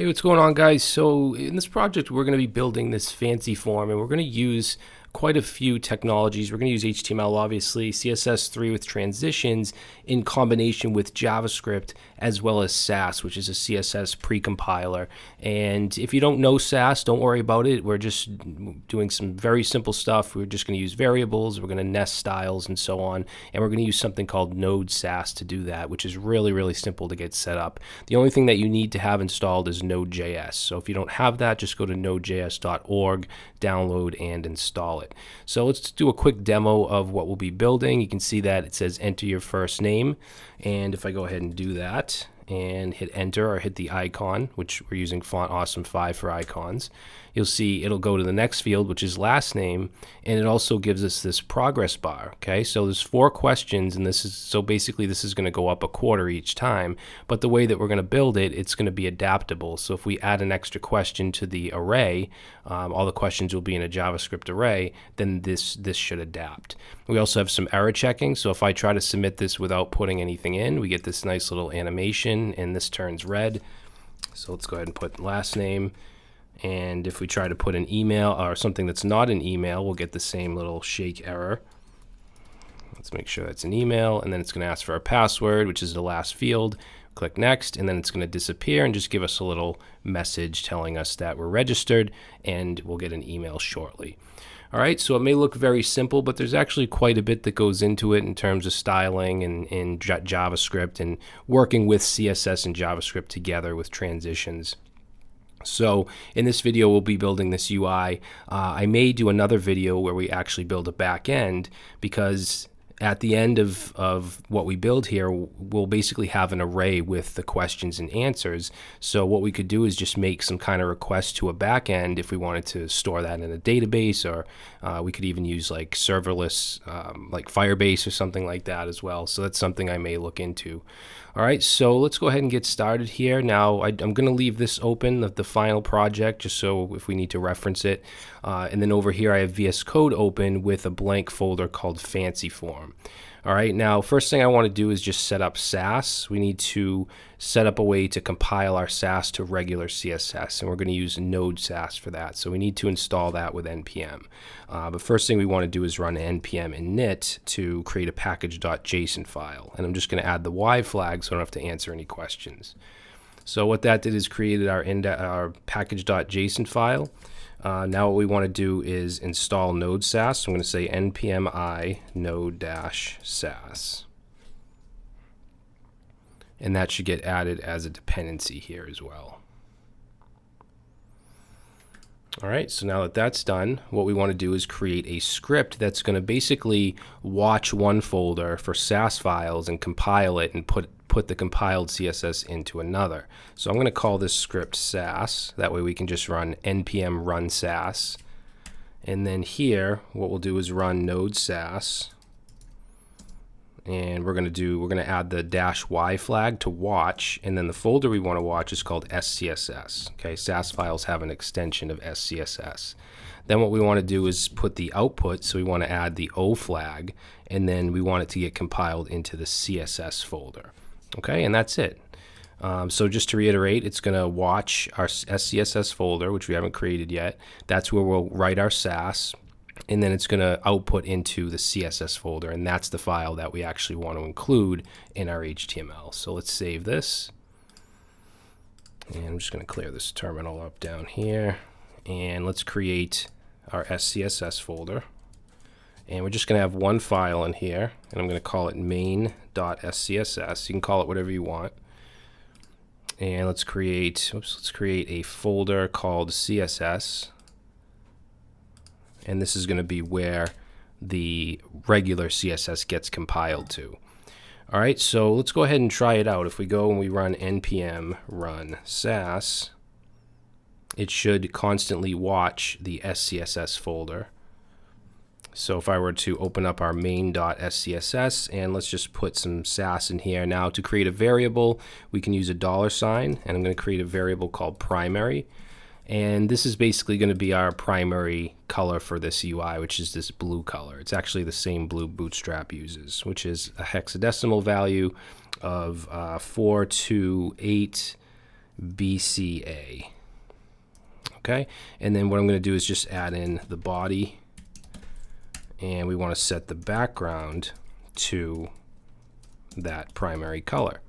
Hey, what's going on, guys? So in this project, we're going to be building this fancy form, and we're going to use quite a few technologies. We're going to use HTML, obviously, CSS3 with transitions in combination with JavaScript, as well as Sass, which is a CSS precompiler. And if you don't know Sass, don't worry about it. We're just doing some very simple stuff. We're just going to use variables. We're going to nest styles and so on. And we're going to use something called node-sass to do that, which is really, really simple to get set up. The only thing that you need to have installed is Node.js. So if you don't have that, just go to nodejs.org, download and install it. So let's do a quick demo of what we'll be building. You can see that it says enter your first name. And if I go ahead and do that and hit enter or hit the icon, which we're using Font Awesome 5 for icons, you'll see it'll go to the next field, which is last name, and it also gives us this progress bar. Okay, so there's 4 questions, and this is basically this is going to go up a quarter each time. But the way that we're going to build it, it's going to be adaptable. So if we add an extra question to the array, all the questions will be in a JavaScript array, then this should adapt. We also have some error checking. So if I try to submit this without putting anything in, we get this nice little animation, and this turns red. So let's go ahead and put last name. And if we try to put an email or something that's not an email, we'll get the same little shake error. Let's make sure that's an email, and then it's going to ask for our password, which is the last field. Click next, and then it's going to disappear and just give us a little message telling us that we're registered, and we'll get an email shortly. All right, so it may look very simple, but there's actually quite a bit that goes into it in terms of styling and JavaScript and working with CSS and JavaScript together with transitions. So in this video, we'll be building this UI. I may do another video where we actually build a back end, because at the end of what we build here, we'll basically have an array with the questions and answers. So what we could do is just make some kind of request to a back end if we wanted to store that in a database, or we could even use like serverless, like Firebase or something like that as well. So that's something I may look into. All right, so let's go ahead and get started here. Now, I'm going to leave this open, the final project, just so if we need to reference it. And then over here, I have VS Code open with a blank folder called Fancy Form. All right, now, first thing I want to do is just set up Sass. We need to set up a way to compile our Sass to regular CSS, and we're going to use node-sass for that. So we need to install that with npm. But first thing we want to do is run npm init to create a package.json file. And I'm just going to add the Y flag so I don't have to answer any questions. So what that did is created our package.json file. Now what we want to do is install node-sass. So I'm going to say npm I node-sass. And that should get added as a dependency here as well. All right, so now that that's done, what we want to do is create a script that's going to basically watch one folder for Sass files and compile it and put the compiled CSS into another. So I'm going to call this script Sass. That way we can just run npm run Sass. And then here, what we'll do is run node-sass. And we're going to add the -y flag to watch, and then the folder we want to watch is called SCSS. Okay, Sass files have an extension of SCSS. Then what we want to do is put the output, so we want to add the O flag, and then we want it to get compiled into the CSS folder. Okay, and that's it. So just to reiterate, it's going to watch our SCSS folder, which we haven't created yet. That's where we'll write our Sass. And then it's going to output into the CSS folder, and that's the file that we actually want to include in our HTML. So let's save this. And I'm just going to clear this terminal up down here. And let's create our SCSS folder. And we're just going to have one file in here, and I'm going to call it main.scss. You can call it whatever you want. And let's create a folder called CSS. And this is going to be where the regular CSS gets compiled to. All right, so let's go ahead and try it out. If we go and we run npm run Sass, it should constantly watch the SCSS folder. So if I were to open up our main.scss, and let's just put some Sass in here. Now, to create a variable, we can use a $, and I'm going to create a variable called primary. And this is basically going to be our primary color for this UI, which is this blue color. It's actually the same blue Bootstrap uses, which is a hexadecimal value of 428 BCA. Okay, and then what I'm going to do is just add in the body, and we want to set the background to that primary color,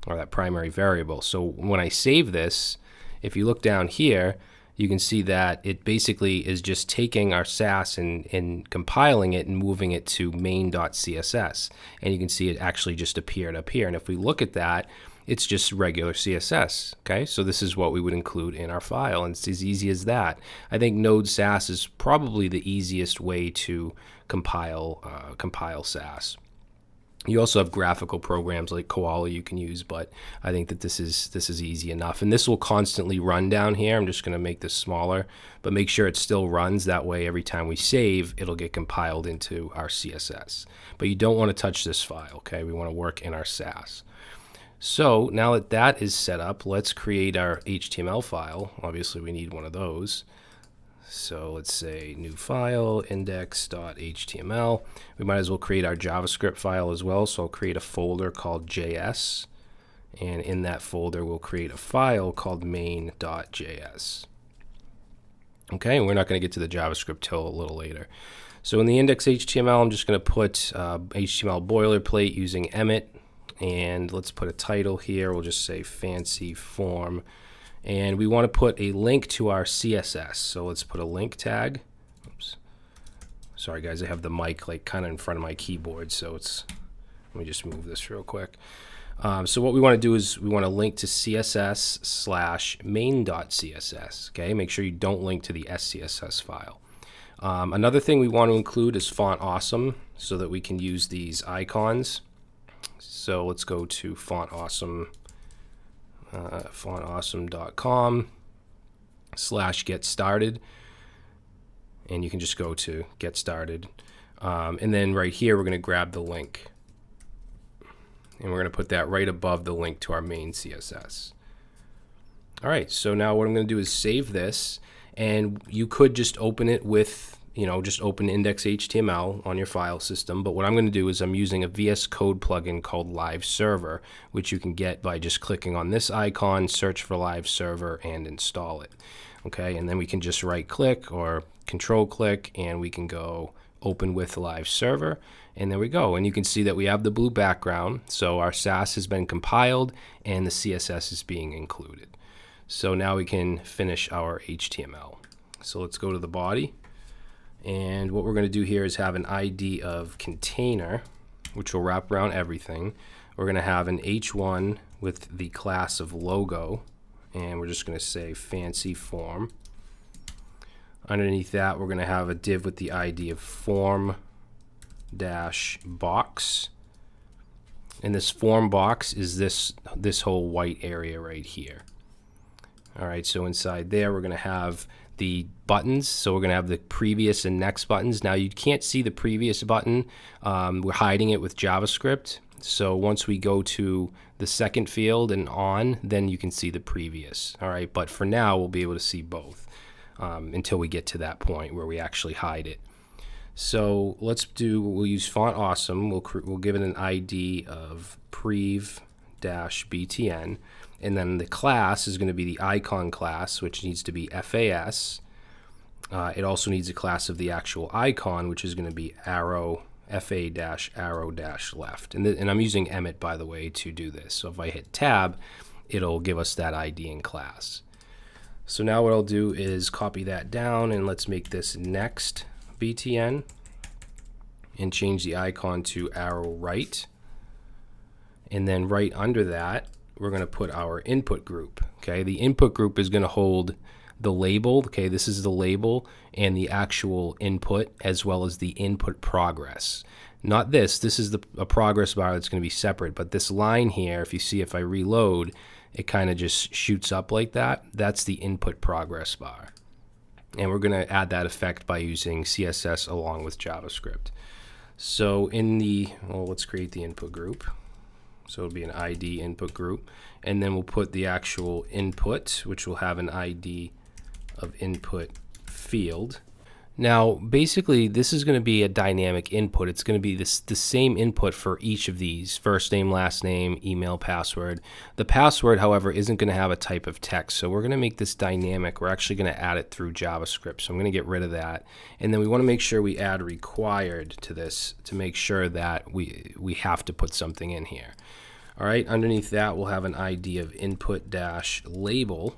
or that primary variable. So when I save this, if you look down here, you can see that it basically is just taking our Sass and compiling it and moving it to main.css. And you can see it actually just appeared up here. And if we look at that, it's just regular CSS. Okay, so this is what we would include in our file, and it's as easy as that. I think node-sass is probably the easiest way to compile Sass. You also have graphical programs like Koala you can use, but I think that this is easy enough. And this will constantly run down here. I'm just going to make this smaller, but make sure it still runs. That way, every time we save, it'll get compiled into our CSS. But you don't want to touch this file, okay? We want to work in our Sass. So now that that is set up, let's create our HTML file. Obviously, we need one of those. So let's say new file, index.html. We might as well create our JavaScript file as well. So I'll create a folder called JS. And in that folder, we'll create a file called main.js. Okay, and we're not going to get to the JavaScript till a little later. So in the index.html, I'm just going to put HTML boilerplate using Emmet. And let's put a title here. We'll just say fancy form. And we want to put a link to our CSS. So let's put a link tag. Oops. Sorry guys, I have the mic like kind of in front of my keyboard, so it's, let me just move this real quick. So what we want to do is we want to link to CSS/main.css. Okay, make sure you don't link to the SCSS file. Another thing we want to include is font awesome, so that we can use these icons. So let's go to font awesome. fontawesome.com/get started, and you can just go to get started, and then right here we're going to grab the link, and we're going to put that right above the link to our main CSS. All right, so now what I'm going to do is save this, and you could just open it with, just open index.html on your file system. But what I'm going to do is I'm using a VS Code plugin called Live Server, which you can get by just clicking on this icon, search for Live Server, and install it. Okay, and then we can just right click or control click, and we can go open with Live Server, and there we go. And you can see that we have the blue background, so our Sass has been compiled and the CSS is being included. So now we can finish our HTML. So let's go to the body. And what we're going to do here is have an ID of container, which will wrap around everything. We're going to have an H1 with the class of logo, and we're just going to say fancy form. Underneath that, we're going to have a div with the ID of form-box. And this form box is this whole white area right here. All right, so inside there, we're going to have the buttons. So we're going to have the previous and next buttons. Now you can't see the previous button. We're hiding it with JavaScript. So once we go to the second field and on, then you can see the previous. All right, but for now we'll be able to see both until we get to that point where we actually hide it. So we'll use font awesome. We'll give it an ID of prev-btn. And then the class is going to be the icon class, which needs to be FAS. It also needs a class of the actual icon, which is going to be arrow, FA-arrow-left. And I'm using Emmet, by the way, to do this. So if I hit tab, it'll give us that ID in class. So now what I'll do is copy that down, and let's make this next btn and change the icon to arrow right. And then right under that, we're going to put our input group. Okay, the input group is going to hold the label. Okay, this is the label and the actual input, as well as the input progress. Not this. This is a progress bar that's going to be separate. But this line here, if you see, if I reload, it kind of just shoots up like that. That's the input progress bar. And we're going to add that effect by using CSS along with JavaScript. So let's create the input group. So it'll be an ID input group, and then we'll put the actual input, which will have an ID of input field. Now, basically, this is going to be a dynamic input. It's going to be the same input for each of these: first name, last name, email, password. The password, however, isn't going to have a type of text. So we're going to make this dynamic. We're actually going to add it through JavaScript. So I'm going to get rid of that. And then we want to make sure we add required to this to make sure that we have to put something in here. All right, underneath that, we'll have an ID of input-label.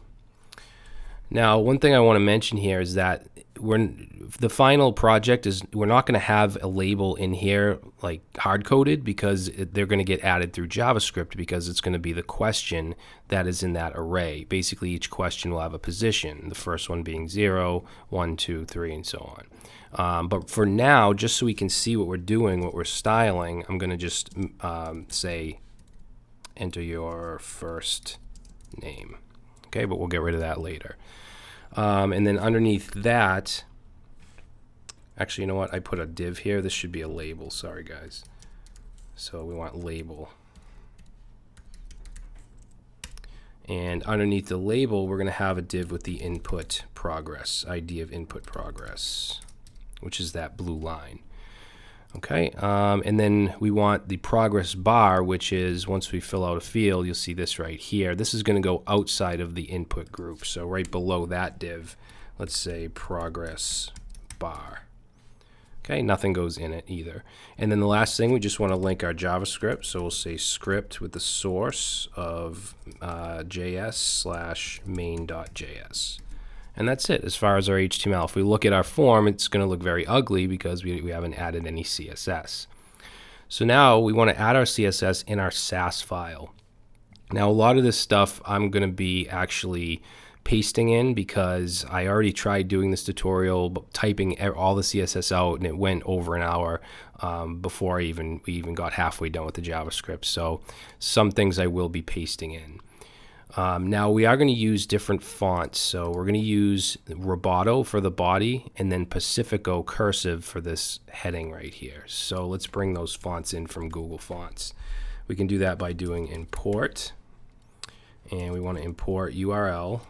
Now, one thing I want to mention here is that the final project is we're not going to have a label in here like hard-coded, because they're going to get added through JavaScript, because it's going to be the question that is in that array. Basically, each question will have a position, the first one being 0, 1, 2, 3, and so on. But for now, just so we can see what we're doing, what we're styling, I'm going to just say enter your first name. Okay, but we'll get rid of that later. And then underneath that, actually, you know what? I put a div here. This should be a label. Sorry, guys. So we want label. And underneath the label, we're going to have a div with the input progress, ID of input progress, which is that blue line. Okay, and then we want the progress bar, which is once we fill out a field, you'll see this right here. This is going to go outside of the input group. So right below that div, let's say progress bar. Okay, nothing goes in it either. And then the last thing, we just want to link our JavaScript. So we'll say script with the source of js/main.js. And that's it as far as our HTML. If we look at our form, it's going to look very ugly because we haven't added any CSS. So now we want to add our CSS in our Sass file. Now, a lot of this stuff I'm going to be actually pasting in, because I already tried doing this tutorial, typing all the CSS out, and it went over an hour before we even got halfway done with the JavaScript. So some things I will be pasting in. Now we are going to use different fonts. So we're going to use Roboto for the body, and then Pacifico cursive for this heading right here. So let's bring those fonts in from Google Fonts. We can do that by doing import, and we want to import URL.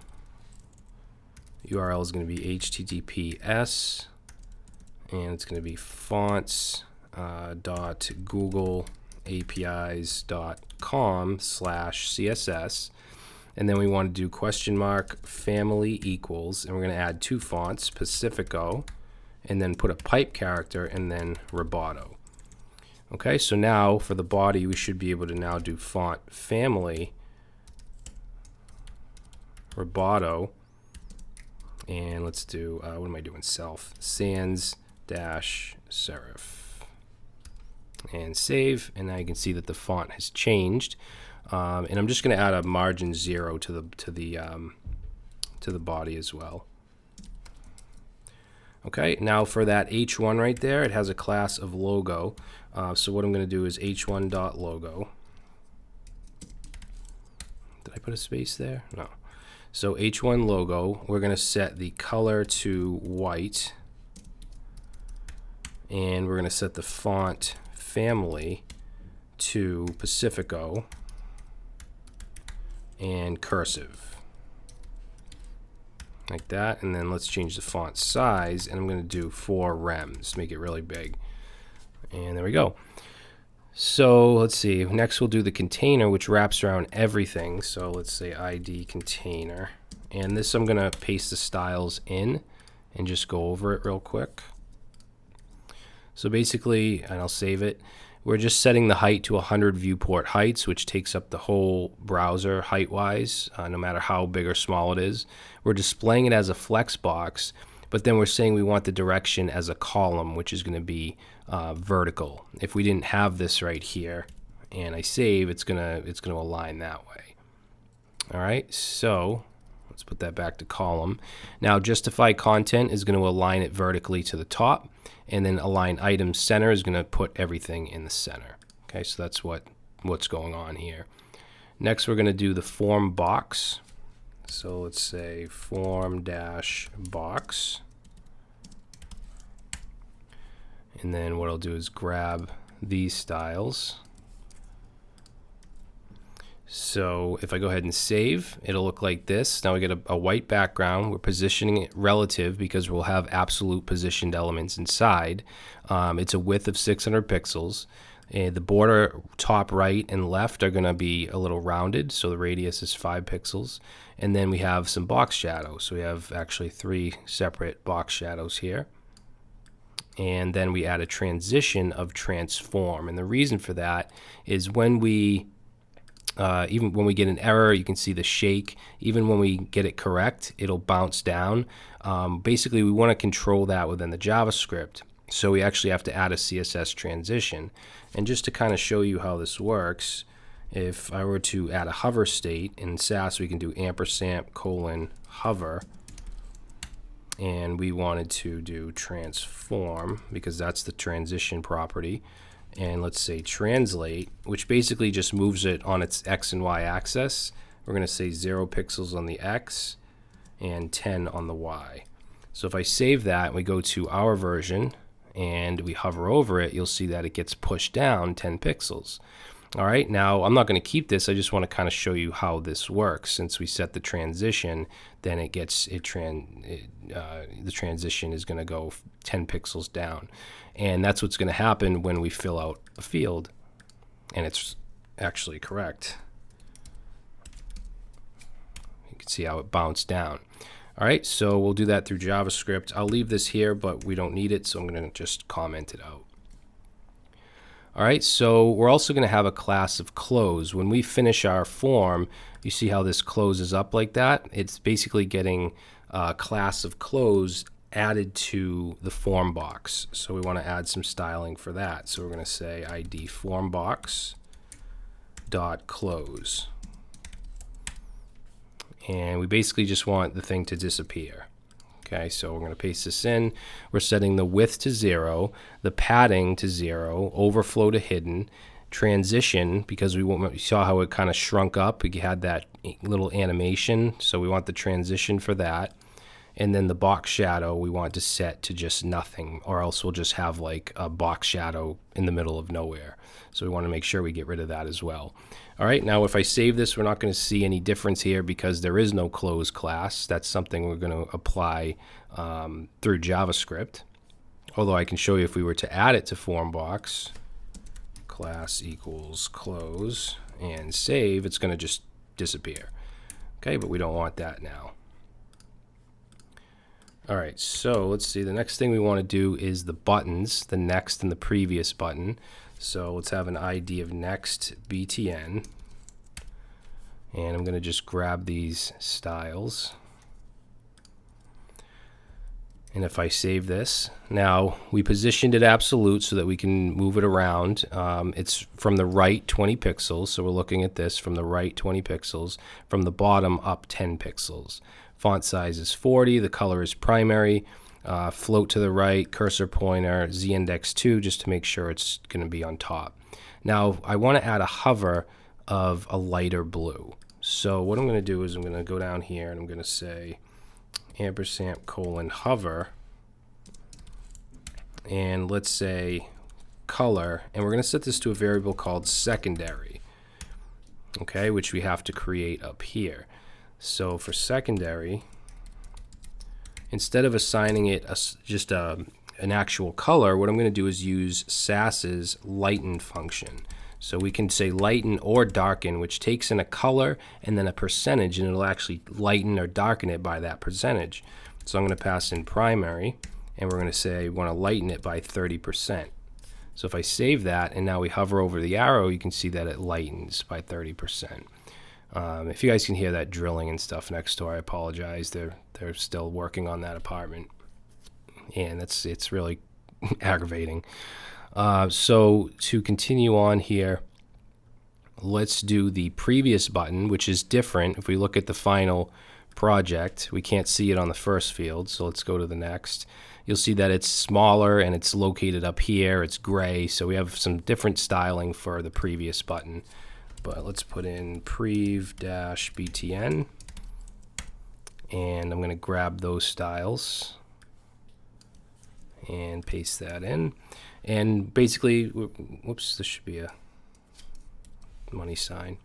URL is going to be HTTPS, and it's going to be fonts.googleapis.com/CSS. And then we want to do !family equals, and we're going to add two fonts, Pacifico, and then put a pipe character, and then Roboto. Okay, so now for the body, we should be able to now do font family, Roboto, and let's do, what am I doing, self, sans-serif. And save, and now you can see that the font has changed. And I'm just going to add a margin 0 to the body as well. Okay, now for that h1 right there, it has a class of logo. So what I'm going to do is h1.logo. Did I put a space there? No. So h1 logo, we're going to set the color to white, and we're going to set the font family to Pacifico and cursive, like that. And then let's change the font size, and I'm going to do 4 rems, make it really big. And there we go. So let's see, next we'll do the container, which wraps around everything. So let's say ID container, and this I'm going to paste the styles in and just go over it real quick. So basically, and I'll save it, we're just setting the height to 100 viewport heights, which takes up the whole browser height-wise, no matter how big or small it is. We're displaying it as a flex box, but then we're saying we want the direction as a column, which is going to be vertical. If we didn't have this right here, and I save, it's gonna align that way. All right, so let's put that back to column. Now, justify content is going to align it vertically to the top, and then align items center is going to put everything in the center. Okay, so that's what's going on here. Next, we're going to do the form box. So let's say form-box. And then what I'll do is grab these styles. So if I go ahead and save, it'll look like this. Now we get a white background. We're positioning it relative because we'll have absolute positioned elements inside. It's a width of 600 pixels. And the border top right and left are going to be a little rounded, so the radius is 5 pixels. And then we have some box shadows. So we have actually 3 separate box shadows here. And then we add a transition of transform. And the reason for that is when we even when we get an error, you can see the shake. Even when we get it correct, it'll bounce down. Basically, we want to control that within the JavaScript. So we actually have to add a CSS transition. And just to kind of show you how this works, if I were to add a hover state in Sass, we can do &:hover. And we wanted to do transform because that's the transition property. And let's say translate, which basically just moves it on its X and Y axis. We're going to say 0 pixels on the X and 10 on the Y. So if I save that and we go to our version and we hover over it, you'll see that it gets pushed down 10 pixels. All right, now I'm not going to keep this. I just want to kind of show you how this works. Since we set the transition, then the transition is going to go 10 pixels down. And that's what's going to happen when we fill out a field. And it's actually correct. You can see how it bounced down. All right, so we'll do that through JavaScript. I'll leave this here, but we don't need it, so I'm going to just comment it out. All right, so we're also going to have a class of close. When we finish our form, you see how this closes up like that? It's basically getting a class of close added to the form box. So we want to add some styling for that. So we're going to say id form box dot close. And we basically just want the thing to disappear. Okay, so we're going to paste this in. We're setting the width to 0, the padding to 0, overflow to hidden, transition, because we saw how it kind of shrunk up. We had that little animation, so we want the transition for that. And then the box shadow we want to set to just nothing, or else we'll just have like a box shadow in the middle of nowhere. So we want to make sure we get rid of that as well. All right, now if I save this, we're not going to see any difference here because there is no close class. That's something we're going to apply through JavaScript. Although I can show you if we were to add it to form box, class equals close, and save, it's going to just disappear. Okay, but we don't want that now. All right, so let's see. The next thing we want to do is the buttons, the next and the previous button. So let's have an ID of next btn. And I'm going to just grab these styles. And if I save this, now we positioned it absolute so that we can move it around. It's from the right 20 pixels. So we're looking at this from the right 20 pixels, from the bottom up 10 pixels. Font size is 40. The color is primary. Float to the right, cursor pointer, z-index 2, just to make sure it's going to be on top. Now, I want to add a hover of a lighter blue. So what I'm going to do is I'm going to go down here and I'm going to say &:hover, and let's say color, and we're going to set this to a variable called secondary, okay, which we have to create up here. So for secondary, instead of assigning it just an actual color, what I'm going to do is use Sass's lighten function. So we can say lighten or darken, which takes in a color and then a percentage, and it'll actually lighten or darken it by that percentage. So I'm going to pass in primary, and we're going to say we want to lighten it by 30%. So if I save that, and now we hover over the arrow, you can see that it lightens by 30%. If you guys can hear that drilling and stuff next door, I apologize. They're still working on that apartment, and it's really aggravating. So to continue on here, let's do the previous button, which is different. If we look at the final project, we can't see it on the first field, so let's go to the next. You'll see that it's smaller and it's located up here. It's gray, so we have some different styling for the previous button. But let's put in prev-btn, and I'm going to grab those styles and paste that in. And basically, whoops, this should be a money sign.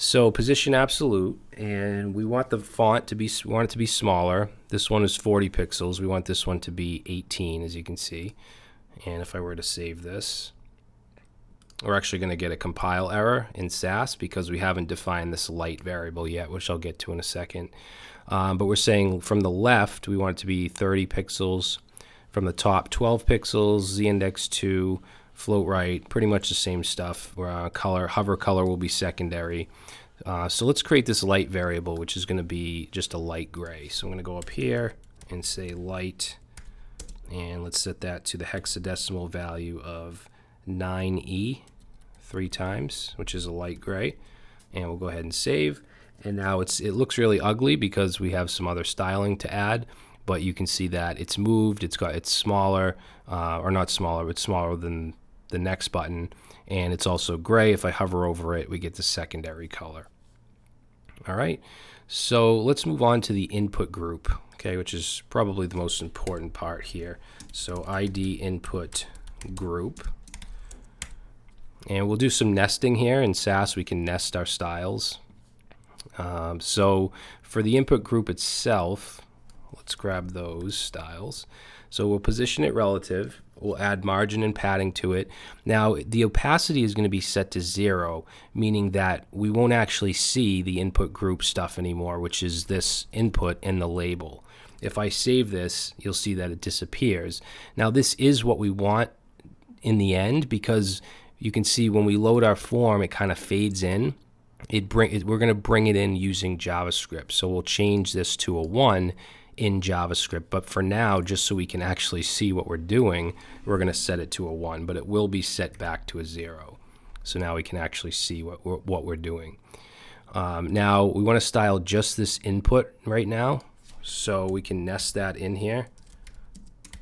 So position absolute, and we want the font to be, we want it to be smaller. This one is 40 pixels. We want this one to be 18, as you can see. And if I were to save this, we're actually going to get a compile error in Sass because we haven't defined this light variable yet, which I'll get to in a second. But we're saying from the left, we want it to be 30 pixels. From the top, 12 pixels, z-index 2, float right, pretty much the same stuff. Where hover color will be secondary. So let's create this light variable, which is going to be just a light gray. So I'm going to go up here and say light, and let's set that to the hexadecimal value of 9E 3 times, which is a light gray. And we'll go ahead and save. And now it looks really ugly because we have some other styling to add. But you can see that it's moved. It's smaller, or not smaller, but smaller than the next button, and it's also gray. If I hover over it, we get the secondary color. All right, so let's move on to the input group, okay, which is probably the most important part here. So ID input group, and we'll do some nesting here. In Sass, we can nest our styles. So for the input group itself, let's grab those styles. So we'll position it relative. We'll add margin and padding to it. Now, the opacity is going to be set to 0, meaning that we won't actually see the input group stuff anymore, which is this input and the label. If I save this, you'll see that it disappears. Now, this is what we want in the end, because you can see when we load our form, it kind of fades in. We're going to bring it in using JavaScript. So we'll change this to a 1 in JavaScript, but for now, just so we can actually see what we're doing, we're going to set it to a 1, but it will be set back to a 0. So now we can actually see what we're doing. Now we want to style just this input right now, so we can nest that in here.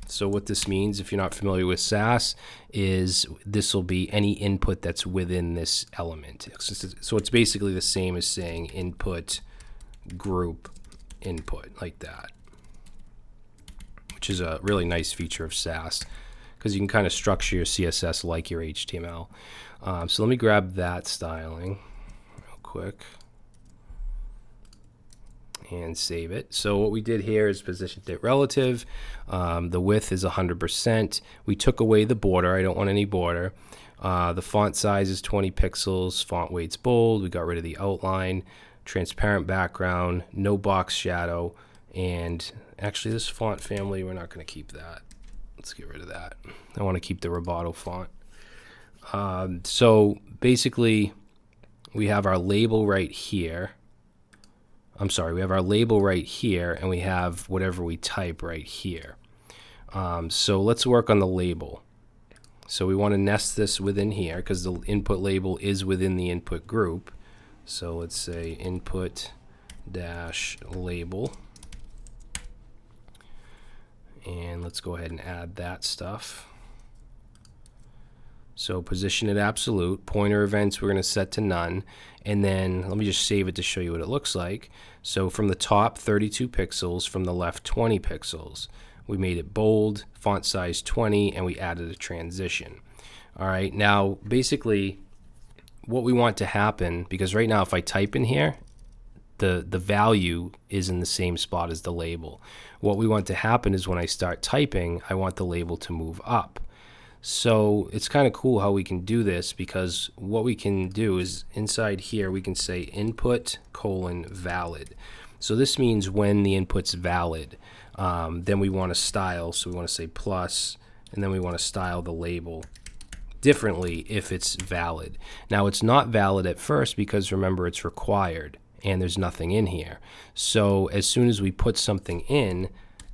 So what this means, if you're not familiar with Sass, is this will be any input that's within this element. So it's basically the same as saying input group input, like that, which is a really nice feature of Sass because you can kind of structure your CSS like your HTML. So let me grab that styling real quick and save it. So what we did here is positioned it relative. The width is 100%. We took away the border. I don't want any border. The font size is 20 pixels. Font weight's bold. We got rid of the outline. Transparent background. No box shadow. And actually this font family, we're not going to keep that. Let's get rid of that. I want to keep the Roboto font. So basically we have our label right here. I'm sorry, we have our label right here, and we have whatever we type right here. So let's work on the label. So we want to nest this within here because the input label is within the input group. So let's say input dash label. And let's go ahead and add that stuff. So position it absolute. Pointer events we're going to set to none. And then let me just save it to show you what it looks like. So from the top, 32 pixels. From the left, 20 pixels. We made it bold, font size 20, and we added a transition. All right, now basically what we want to happen, because right now if I type in here, the value is in the same spot as the label. What we want to happen is when I start typing, I want the label to move up. So it's kind of cool how we can do this, because what we can do is inside here we can say input : valid. So this means when the input's valid, then we want to style. So we want to say plus, and then we want to style the label differently if it's valid. Now it's not valid at first because remember it's required and there's nothing in here. So as soon as we put something in,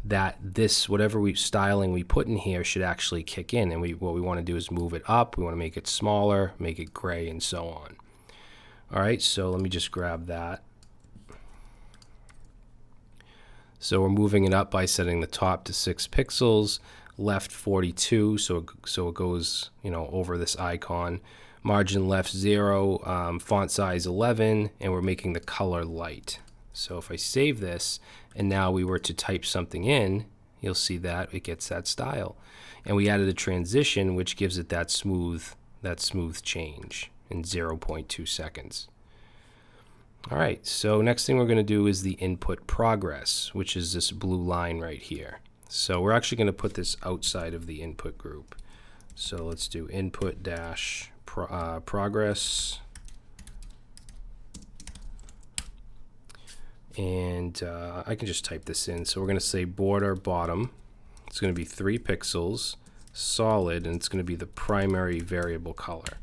that this whatever styling we put in here should actually kick in, and what we want to do is move it up. We want to make it smaller, make it gray, and so on. All right, so let me just grab that. So we're moving it up by setting the top to 6 pixels, left 42, so it goes, you know, over this icon. Margin left 0, font size 11, and we're making the color light. So if I save this and now we were to type something in, you'll see that it gets that style. And we added a transition which gives it that smooth change in 0.2 seconds. All right, so next thing we're going to do is the input progress, which is this blue line right here. So we're actually going to put this outside of the input group. So let's do input dash progress. And I can just type this in. So we're going to say border bottom. It's going to be 3 pixels, solid, and it's going to be the primary variable color.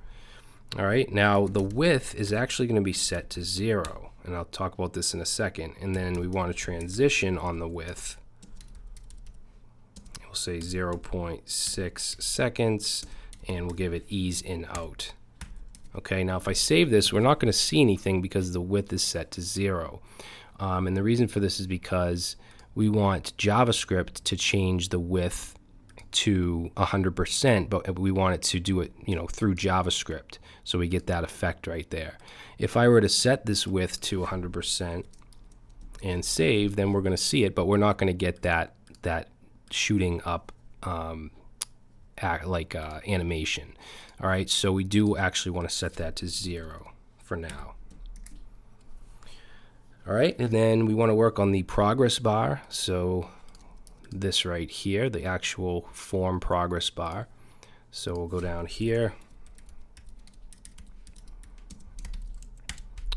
All right, now the width is actually going to be set to 0, and I'll talk about this in a second. And then we want to transition on the width. We'll say 0.6 seconds, and we'll give it ease in out. Okay, now if I save this, we're not going to see anything because the width is set to 0. And the reason for this is because we want JavaScript to change the width to 100%, but we want it to do it, through JavaScript. So we get that effect right there. If I were to set this width to 100% and save, then we're going to see it, but we're not going to get that shooting up animation. All right, so we do actually want to set that to 0 for now. All right, and then we want to work on the progress bar. So this right here, the actual form progress bar. So we'll go down here.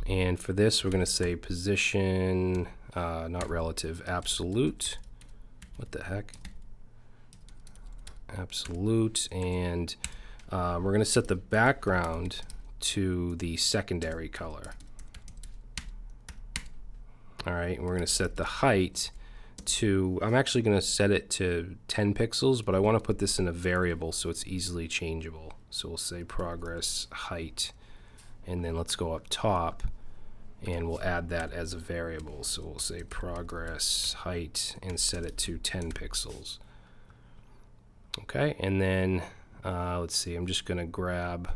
And for this, we're going to say position, not relative, absolute. What the heck? Absolute. And we're going to set the background to the secondary color. All right, and we're going to set the height to, I'm actually going to set it to 10 pixels, but I want to put this in a variable so it's easily changeable. So we'll say progress height, and then let's go up top, and we'll add that as a variable. So we'll say progress height and set it to 10 pixels. Okay, and then let's see, I'm just going to grab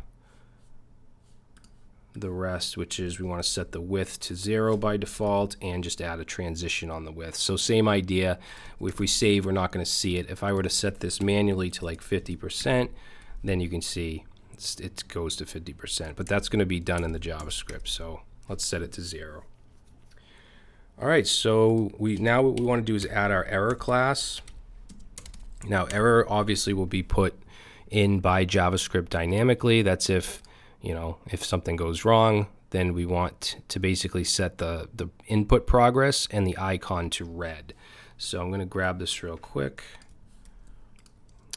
the rest, which is we want to set the width to 0 by default and just add a transition on the width. So same idea. If we save, we're not going to see it. If I were to set this manually to like 50%, then you can see it goes to 50%. But that's going to be done in the JavaScript. So let's set it to 0. All right, so now what we want to do is add our error class. Now error obviously will be put in by JavaScript dynamically. That's if something goes wrong, then we want to basically set the input progress and the icon to red. So I'm going to grab this real quick.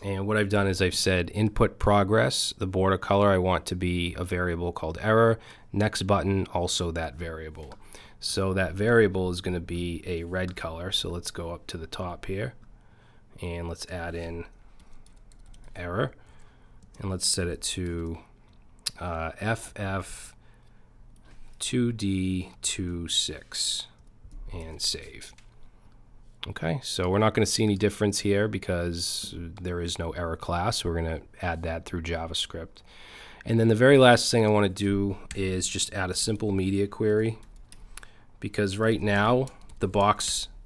And what I've done is I've said input progress, the border color I want to be a variable called error. Next button, also that variable. So that variable is going to be a red color. So let's go up to the top here and let's add in error. And let's set it to FF2D26 and save. Okay, so we're not going to see any difference here because there is no error class. We're going to add that through JavaScript. And then the very last thing I want to do is just add a simple media query, because right now the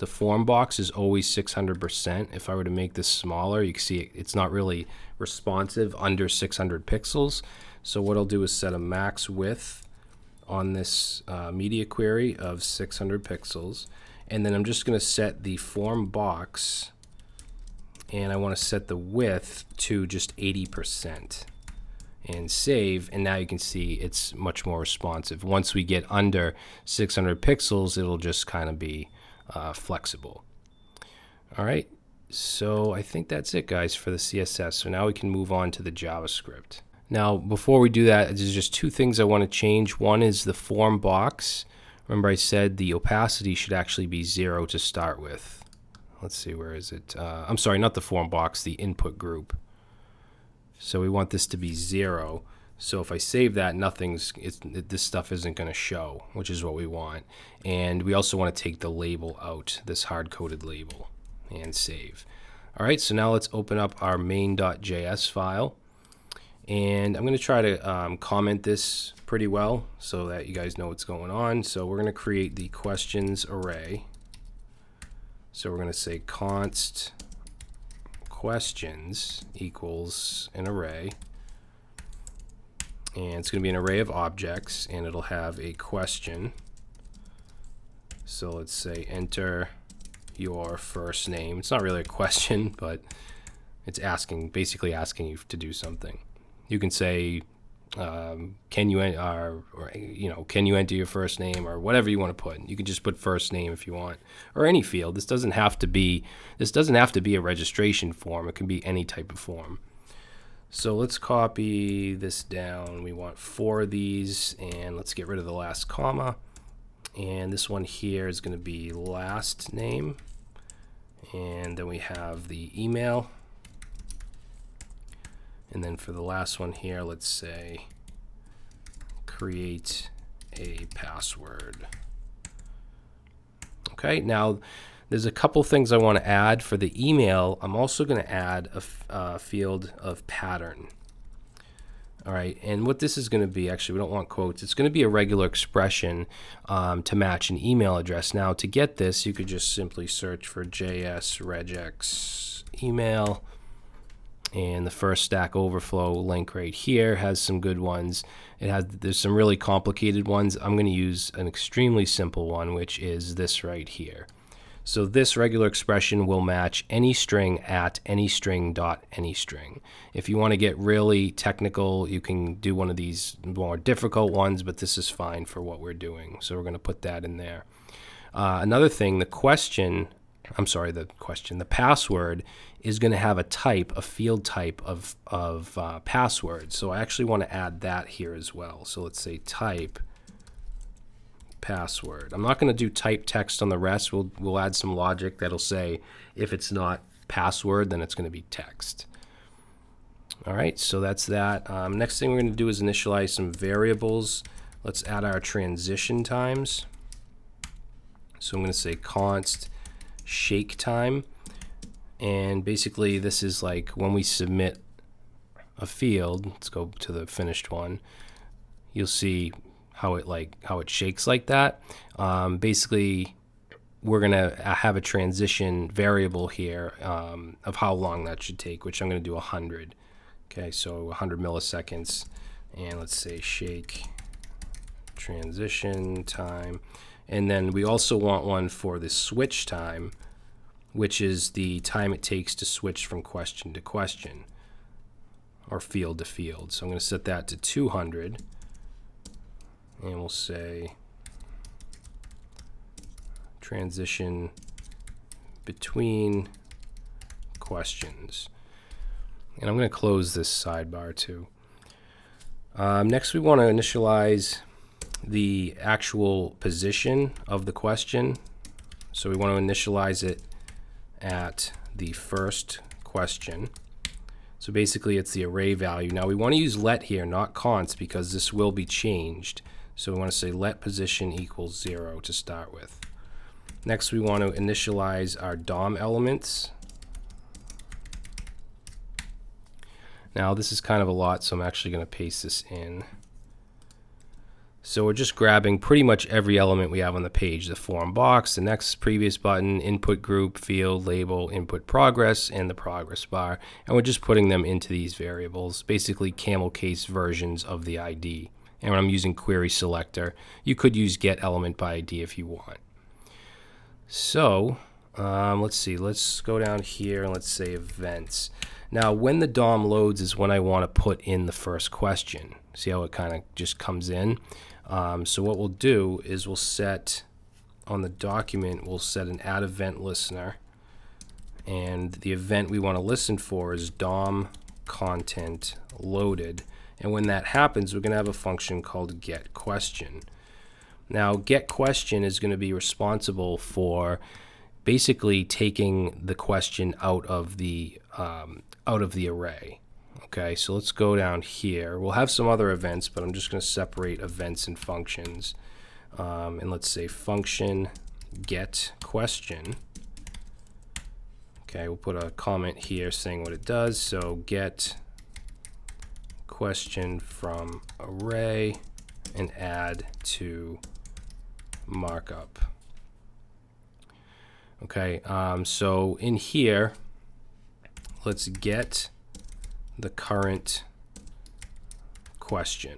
form box is always 600%. If I were to make this smaller, you can see it's not really responsive under 600 pixels. So what I'll do is set a max width on this media query of 600 pixels. And then I'm just going to set the form box, and I want to set the width to just 80% and save. And now you can see it's much more responsive. Once we get under 600 pixels, it'll just kind of be flexible. All right, so I think that's it, guys, for the CSS. So now we can move on to the JavaScript. Now, before we do that, there's just two things I want to change. One is the form box. Remember I said the opacity should actually be 0 to start with. Let's see, where is it? I'm sorry, not the form box, the input group. So we want this to be 0. So if I save that, this stuff isn't going to show, which is what we want. And we also want to take the label out, this hard-coded label, and save. All right, so now let's open up our main.js file. And I'm going to try to comment this pretty well so that you guys know what's going on. So we're going to create the questions array. So we're going to say const questions equals an array. And it's going to be an array of objects, and it'll have a question So let's say enter your first name. It's not really a question, but it's basically asking you to do something. You can say, can you enter your first name, or whatever you want to put. You can just put first name if you want, or any field. This doesn't have to be a registration form. It can be any type of form. So let's copy this down. We want 4 of these, and let's get rid of the last comma. And this one here is going to be last name, and then we have the email. And then for the last one here, let's say create a password. Okay, now there's a couple things I want to add. For the email, I'm also going to add a field of pattern. All right, and what this is going to be, actually we don't want quotes, it's going to be a regular expression to match an email address. Now to get this, you could just simply search for JS regex email, and the first Stack Overflow link right here has some good ones. There's some really complicated ones. I'm going to use an extremely simple one, which is this right here. So this regular expression will match any string at any string dot any string. If you want to get really technical, you can do one of these more difficult ones, but this is fine for what we're doing. So we're going to put that in there. Another thing, the password is going to have a field type of password. So I actually want to add that here as well. So let's say type password. I'm not going to do type text on the rest. We'll add some logic that'll say if it's not password, then it's going to be text. All right, so that's that. Next thing we're going to do is initialize some variables. Let's add our transition times. So I'm going to say const shake time, and basically this is like when we submit a field. Let's go to the finished one. You'll see how it shakes like that. Basically, we're gonna have a transition variable here of how long that should take, which I'm gonna do 100. Okay, so 100 milliseconds, and let's say shake transition time. And then we also want one for the switch time, which is the time it takes to switch from question to question or field to field. So I'm going to set that to 200, and we'll say transition between questions. And I'm going to close this sidebar too. Next, we want to initialize the actual position of the question. So we want to initialize it at the first question. So basically it's the array value. Now we want to use let here, not const, because this will be changed. So we want to say let position equals 0 to start with. Next, we want to initialize our DOM elements. Now this is kind of a lot, so I'm actually going to paste this in. So we're just grabbing pretty much every element we have on the page: the form box, the next previous button, input group, field, label, input progress, and the progress bar. And we're just putting them into these variables, basically camel case versions of the ID. And when I'm using query selector, you could use get element by ID if you want. So let's see, let's go down here and let's say events. Now when the DOM loads is when I want to put in the first question. See how it kind of just comes in? So what we'll do is we'll set on the document, we'll set an add event listener, and the event we want to listen for is DOM content loaded. And when that happens, we're going to have a function called get question. Now get question is going to be responsible for basically taking the question out of the array. Okay, so let's go down here. We'll have some other events, but I'm just going to separate events and functions. And let's say function get question. Okay, we'll put a comment here saying what it does. So get question from array and add to markup. Okay, so in here, let's get the current question.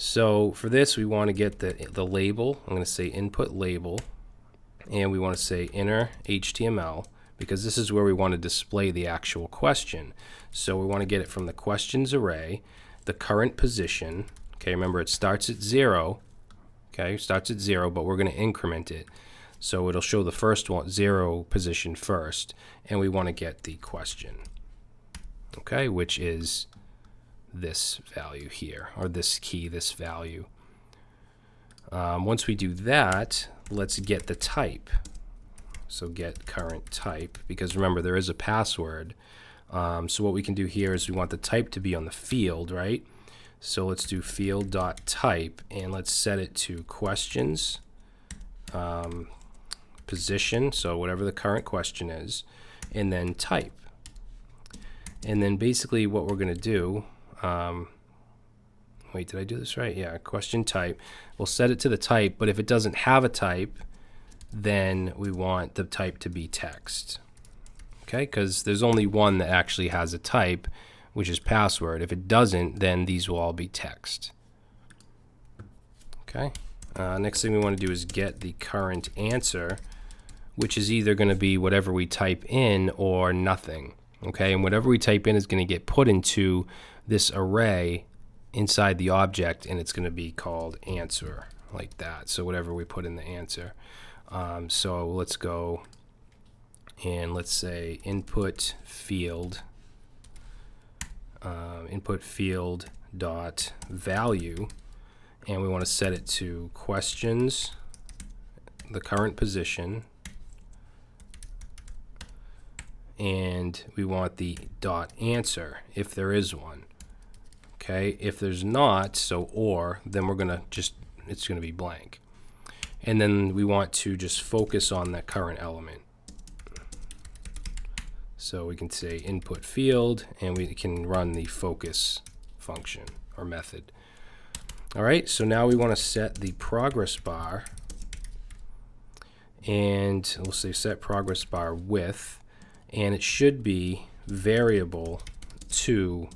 So for this, we want to get the label. I'm going to say input label, and we want to say inner HTML, because this is where we want to display the actual question. So we want to get it from the questions array, the current position. Okay, remember it starts at 0. Okay, starts at 0, but we're going to increment it. So it'll show the first one, 0 position first, and we want to get the question. Okay, which is this value here, or this key, this value. Once we do that, let's get the type. So get current type, because remember there is a password. So what we can do here is we want the type to be on the field, right? So let's do field.type, and let's set it to questions, position, so whatever the current question is, and then type. And then basically what we're going to do, wait, did I do this right? Yeah, question type. We'll set it to the type, but if it doesn't have a type, then we want the type to be text. Okay, because there's only one that actually has a type, which is password. If it doesn't, then these will all be text. Okay, next thing we want to do is get the current answer, which is either going to be whatever we type in or nothing. Okay, and whatever we type in is going to get put into this array inside the object, and it's going to be called answer, like that. So whatever we put in the answer. So let's go and let's say input field dot value, and we want to set it to questions, the current position, and we want the dot answer if there is one. Okay, if there's not, so or, then we're gonna just, it's gonna be blank. And then we want to just focus on that current element. So we can say input field, and we can run the focus function or method. All right, so now we want to set the progress bar, and we'll say set progress bar width, and it should be variable to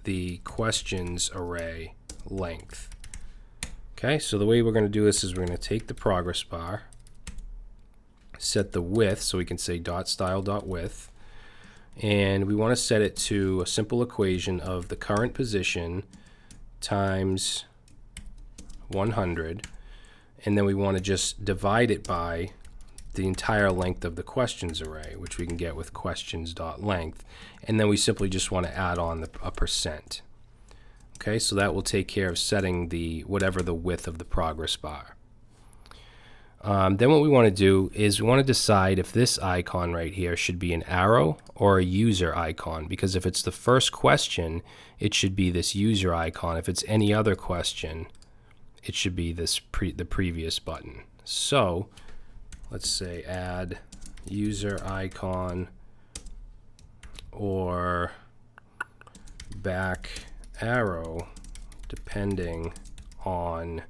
the questions array length. Okay, so the way we're going to do this is we're going to take the progress bar, set the width, so we can say dot style dot width, and we want to set it to a simple equation of the current position times 100, and then we want to just divide it by the entire length of the questions array, which we can get with questions.length, and then we simply just want to add on a percent. Okay, so that will take care of setting the whatever the width of the progress bar. Then what we want to do is we want to decide if this icon right here should be an arrow or a user icon, because if it's the first question, it should be this user icon. If it's any other question, it should be this the previous button. So let's say add user icon or back arrow depending on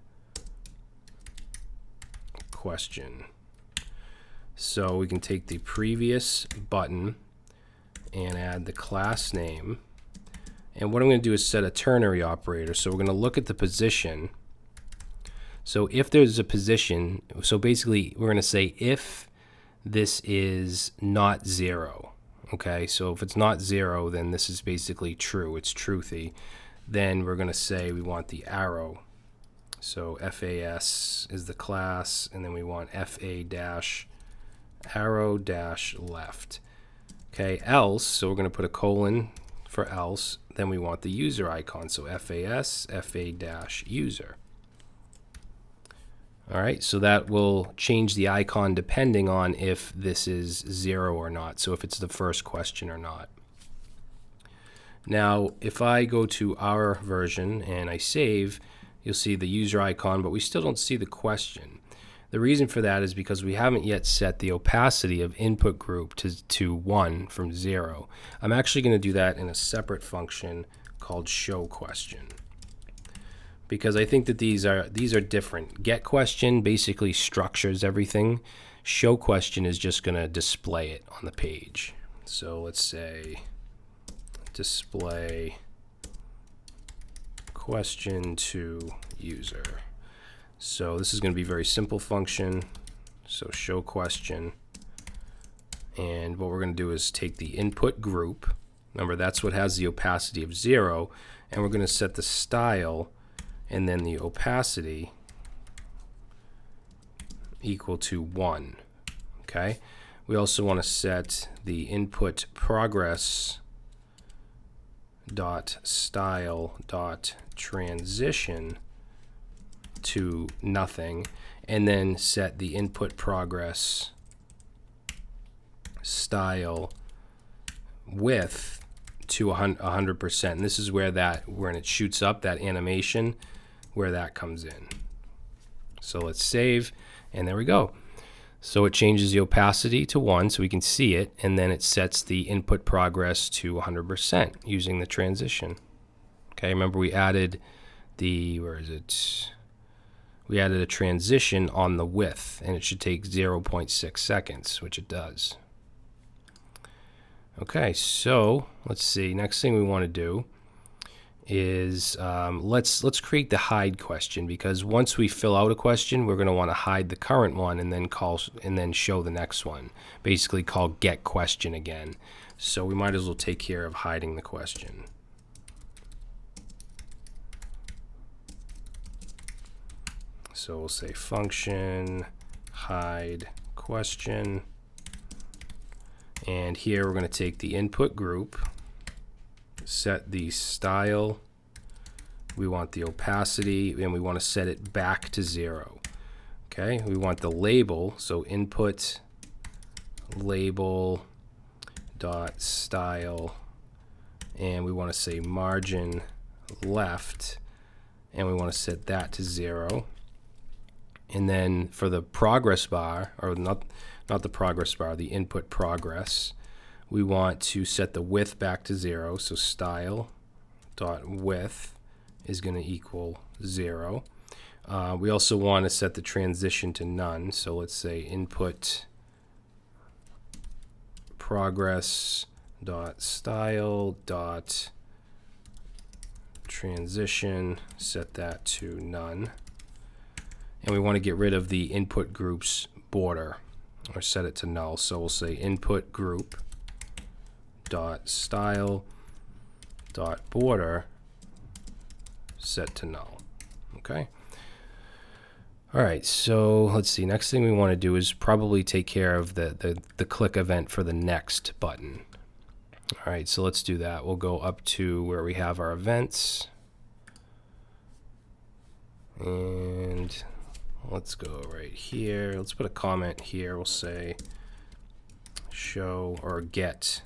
question. So we can take the previous button and add the class name, and what I'm going to do is set a ternary operator. So we're going to look at the position. So if there's a position, so basically we're going to say if this is not 0. Okay, so if it's not 0, then this is basically true, it's truthy. Then we're going to say we want the arrow. So FAS is the class, and then we want FA dash arrow dash left. Okay, else, so we're going to put a colon for else, then we want the user icon, so FAS FA dash user. All right, so that will change the icon depending on if this is 0 or not, so if it's the first question or not. Now, if I go to our version and I save, you'll see the user icon, but we still don't see the question. The reason for that is because we haven't yet set the opacity of input group to 1 from 0. I'm actually going to do that in a separate function called show question, because I think that these are different. Get question basically structures everything. Show question is just going to display it on the page. So let's say display question to user. So this is going to be a very simple function. So show question. And what we're going to do is take the input group. Remember, that's what has the opacity of 0. And we're going to set the style and then the opacity equal to 1. Okay. We also want to set the input progress dot style dot transition to nothing, and then set the input progress style width to 100%. And this is where when it shoots up, that animation, where that comes in. So let's save, and there we go. So it changes the opacity to 1 so we can see it, and then it sets the input progress to 100% using the transition. Okay, remember we added the, we added a transition on the width, and it should take 0.6 seconds, which it does. Okay, so let's see. Next thing we want to do is let's create the hide question, because once we fill out a question, we're going to want to hide the current one and then show the next one. Basically, call get question again. So we might as well take care of hiding the question. So we'll say function hide question, and here we're going to take the input group, set the style, we want the opacity, and we want to set it back to 0. Okay, we want the label, so input label dot style, and we want to say margin left, and we want to set that to 0. And then for the progress bar, or not the progress bar, the input progress, we want to set the width back to 0. So style dot width is going to equal 0. We also want to set the transition to none. So let's say input progress dot style dot transition, set that to none. And we want to get rid of the input group's border, or set it to null. So we'll say input group dot style dot border set to null. Okay. All right. So let's see. Next thing we want to do is probably take care of the click event for the next button. All right. So let's do that. We'll go up to where we have our events, and let's go right here. Let's put a comment here. We'll say show or get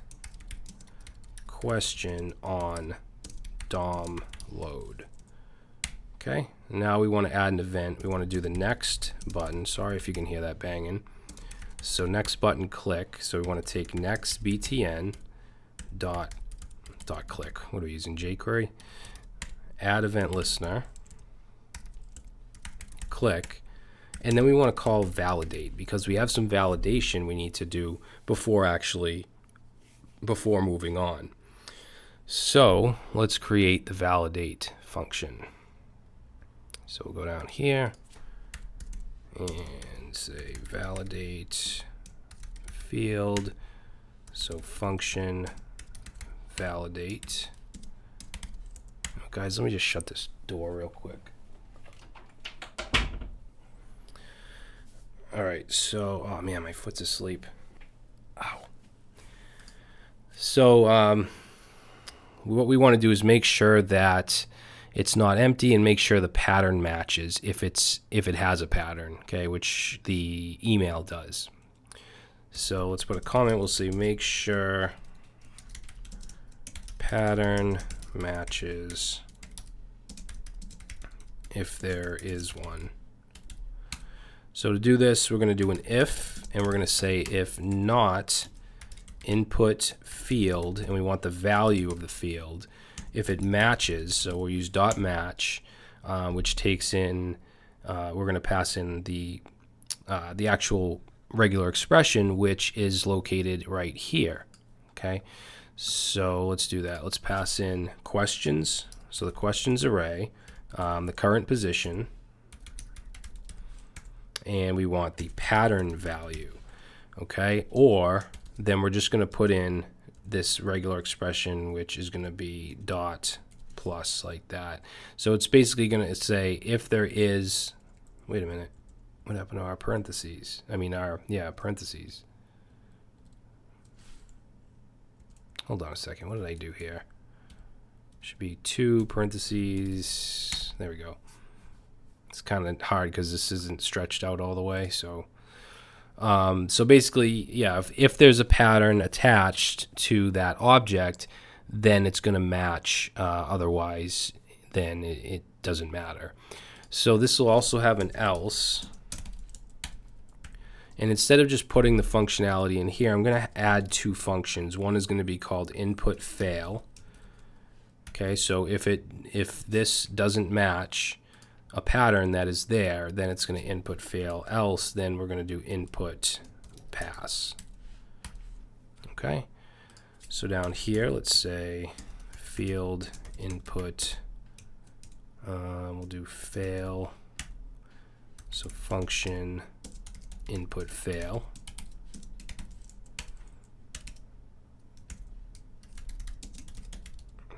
question on DOM load. Okay, now we want to add an event. We want to do the next button. Sorry if you can hear that banging. So next button click. So we want to take next btn dot click. What are we using? jQuery. Add event listener. Click. And then we want to call validate, because we have some validation we need to do before moving on. So let's create the validate function. So we'll go down here and say validate field. So function validate. Oh, guys, let me just shut this door real quick. All right, so, oh man, my foot's asleep. Ow. So what we want to do is make sure that it's not empty, and make sure the pattern matches if it has a pattern, okay, which the email does. So let's put a comment. We'll say make sure pattern matches if there is one. So to do this, we're going to do an if, and we're going to say if not input field, and we want the value of the field. If it matches, so we'll use dot match, which takes in, we're going to pass in the actual regular expression, which is located right here. Okay, so let's do that. Let's pass in questions. So the questions array, the current position, and we want the pattern value. Okay, or then we're just going to put in this regular expression, which is going to be dot plus like that. So it's basically going to say if there is, wait a minute, what happened to our parentheses? I mean our, yeah, parentheses. Hold on a second, what did I do here? Should be 2 parentheses, there we go. It's kind of hard because this isn't stretched out all the way, so so basically, yeah, if there's a pattern attached to that object, then it's going to match. Otherwise, then it doesn't matter. So this will also have an else. And instead of just putting the functionality in here, I'm going to add 2 functions. One is going to be called input fail. Okay, so if this doesn't match a pattern that is there, then it's going to input fail. Else, then we're going to do input pass. Okay, so down here, let's say field input. We'll do fail. So function input fail.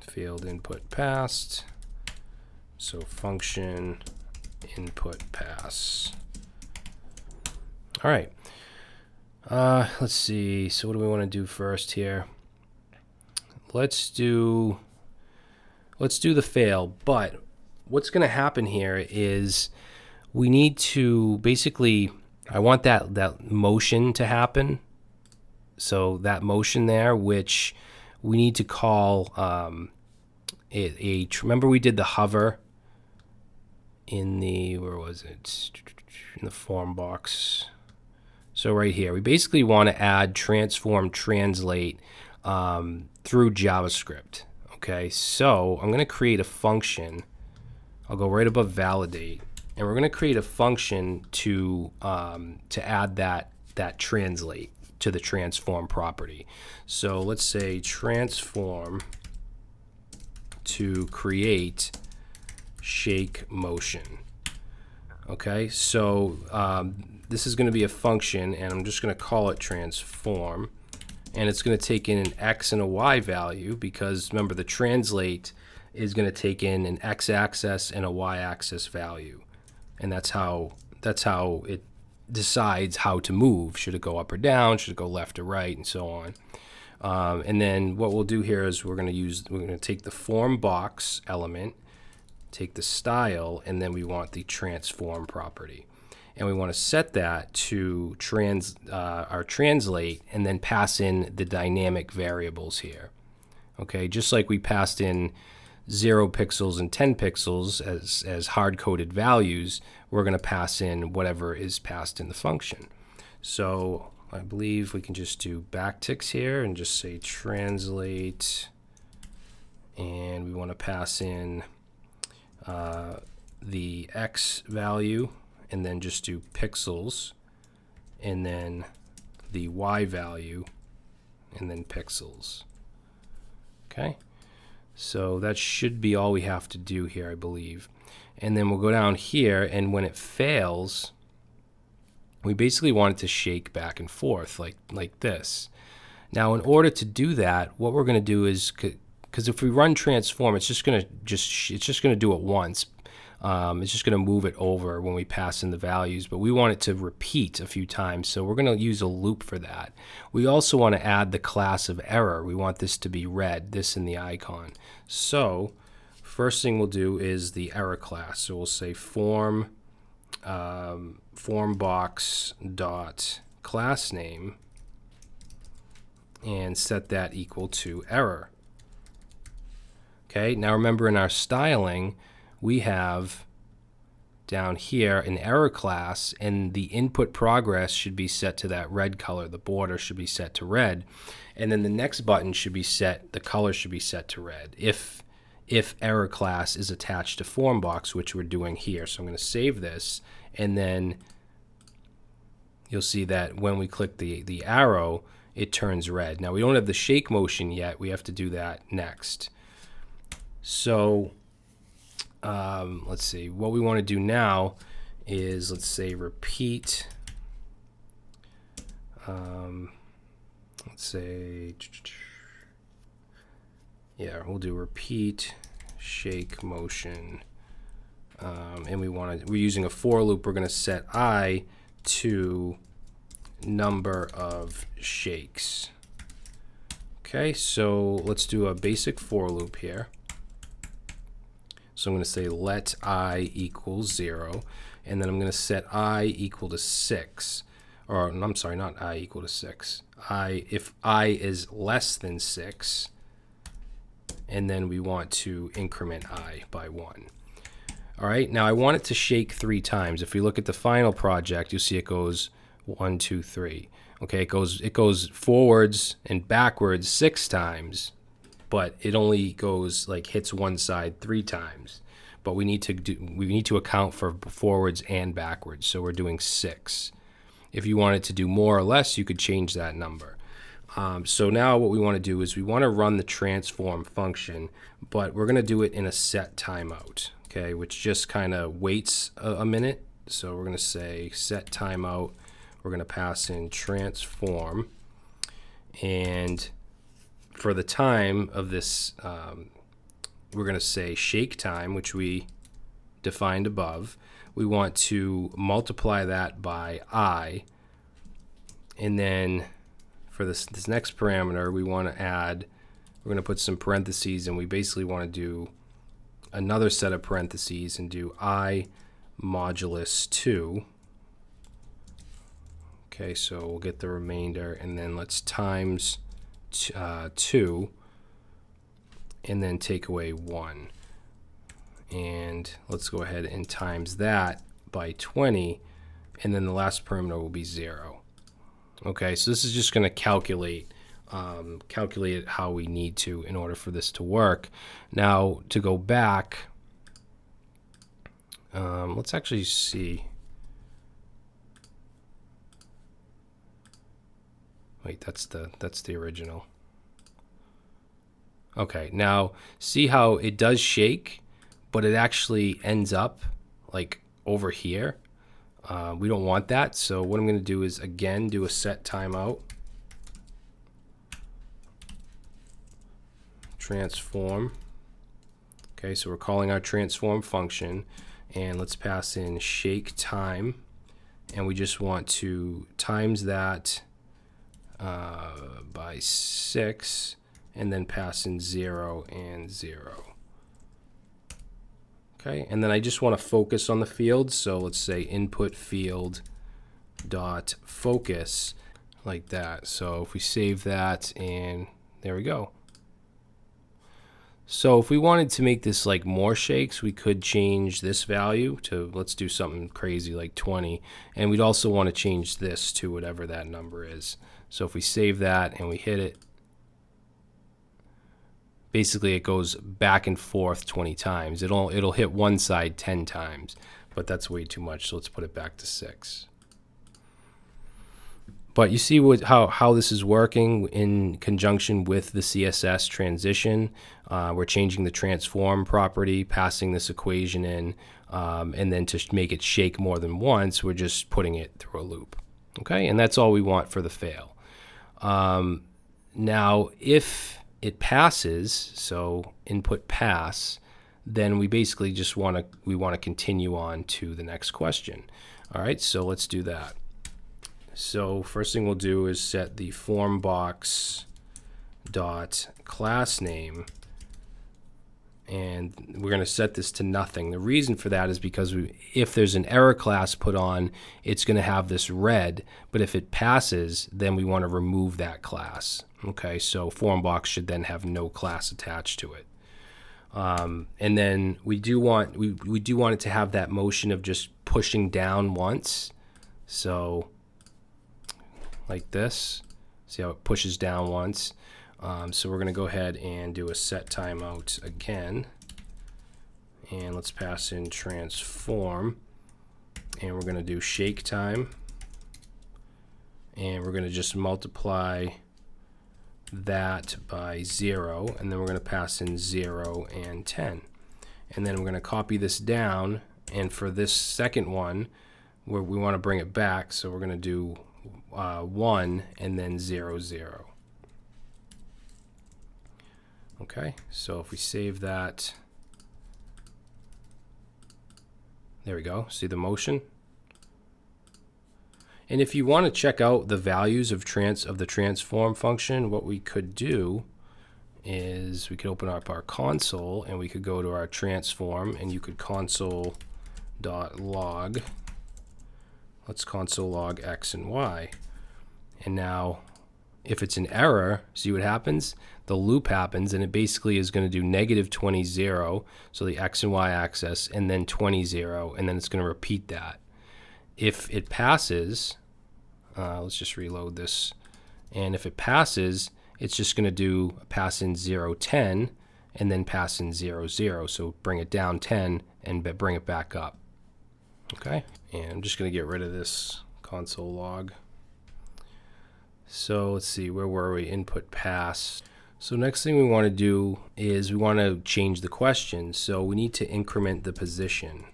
Field input passed. So function input pass. All right. Let's see. So what do we want to do first here? Let's do the fail. But what's going to happen here is we need to basically, I want that motion to happen. So that motion there, which we need to call remember we did the hover in the, where was it? In the form box. So right here, we basically want to add transform translate through JavaScript. Okay, so I'm going to create a function. I'll go right above validate, and we're going to create a function to add that translate to the transform property. So let's say transform to create shake motion. Okay, so this is going to be a function, and I'm just going to call it transform, and it's going to take in an x and a y value, because remember the translate is going to take in an x-axis and a y-axis value, and that's how it decides how to move. Should it go up or down? Should it go left or right, and so on. And then what we'll do here is we're going to take the form box element, take the style, and then we want the transform property, and we want to set that to our translate, and then pass in the dynamic variables here. Okay, just like we passed in 0 pixels and 10 pixels as hard-coded values, we're going to pass in whatever is passed in the function. So I believe we can just do backticks here and just say translate, and we want to pass in the x value, and then just do pixels, and then the y value, and then pixels. Okay, so that should be all we have to do here, I believe. And then we'll go down here, and when it fails, we basically want it to shake back and forth like this. Now, in order to do that, what we're going to do is, because if we run transform, it's just going to do it once. It's just going to move it over when we pass in the values, but we want it to repeat a few times, so we're going to use a loop for that. We also want to add the class of error. We want this to be red, this in the icon. So first thing we'll do is the error class. So we'll say form box dot class name, and set that equal to error. Okay, now remember in our styling, we have down here an error class, and the input progress should be set to that red color. The border should be set to red, and then the next button should be set, the color should be set to red if error class is attached to form box, which we're doing here. So I'm going to save this, and then you'll see that when we click the arrow, it turns red. Now we don't have the shake motion yet. We have to do that next. So let's see, what we want to do now is, let's say, repeat. Let's say, yeah, we'll do repeat shake motion. And we're using a for loop. We're going to set I to number of shakes. Okay, so let's do a basic for loop here. So I'm going to say let I equal 0, and then I'm going to set I equal to 6. Or I'm sorry, not I equal to 6. If I is less than 6, and then we want to increment I by 1. All right, now I want it to shake 3 times. If we look at the final project, you'll see it goes 1, 2, 3. Okay, it goes forwards and backwards 6 times, but it only goes hits one side 3 times. But we need to account for forwards and backwards, so we're doing 6. If you wanted to do more or less, you could change that number. So now what we want to do is we want to run the transform function, but we're going to do it in a set timeout, okay, which just kind of waits a minute. So we're going to say set timeout. We're going to pass in transform, and for the time of this, we're going to say shake time, which we defined above. We want to multiply that by I, and then for this next parameter, we want to add, we're going to put some parentheses, and we basically want to do another set of parentheses and do I modulus 2. Okay, so we'll get the remainder, and then let's times 2, and then take away 1. And let's go ahead and times that by 20, and then the last parameter will be 0. Okay, so this is just going to calculate it how we need to in order for this to work. Now, to go back, let's actually see. Wait, that's the original. Okay, now see how it does shake, but it actually ends up over here. We don't want that, so what I'm going to do is again do a set timeout, transform. Okay, so we're calling our transform function, and let's pass in shake time, and we just want to times that by 6, and then pass in 0 and 0. Okay, and then I just want to focus on the field, so let's say input field dot focus, like that. So if we save that, and there we go. So if we wanted to make this more shakes, we could change this value to, let's do something crazy like 20, and we'd also want to change this to whatever that number is. So if we save that and we hit it, basically it goes back and forth 20 times. It'll hit one side 10 times, but that's way too much, so let's put it back to 6. But you see how this is working in conjunction with the CSS transition. We're changing the transform property, passing this equation in, and then to make it shake more than once, we're just putting it through a loop. Okay, and that's all we want for the fail. Now, if it passes, so input pass, then we basically just want to continue on to the next question. All right, so let's do that. So first thing we'll do is set the form box dot class name, and we're going to set this to nothing. The reason for that is because if there's an error class put on, it's going to have this red, but if it passes, then we want to remove that class. Okay, so form box should then have no class attached to it. And then we do want it to have that motion of just pushing down once. So like this, see how it pushes down once. So we're going to go ahead and do a set timeout again, and let's pass in transform, and we're going to do shake time, and we're going to just multiply that by 0, and then we're going to pass in 0 and 10, and then we're going to copy this down, And for this second one, where we want to bring it back, so we're going to do 1 and then 0, 0. Okay, so if we save that, there we go. See the motion? And if you want to check out the values of the transform function, what we could do is we could open up our console and we could go to our transform, and you could console.log. Let's console log x and y. And now if it's an error, see what happens? The loop happens, and it basically is going to do negative 20, 0, so the x and y axis, and then 20, 0, and then it's going to repeat that. If it passes, let's just reload this, and if it passes, it's just going to do pass in 0, 10, and then pass in 0, 0, so bring it down 10 and bring it back up. Okay, and I'm just going to get rid of this console log. So let's see, where were we? Input pass. So next thing we want to do is we want to change the question. So we need to increment the position.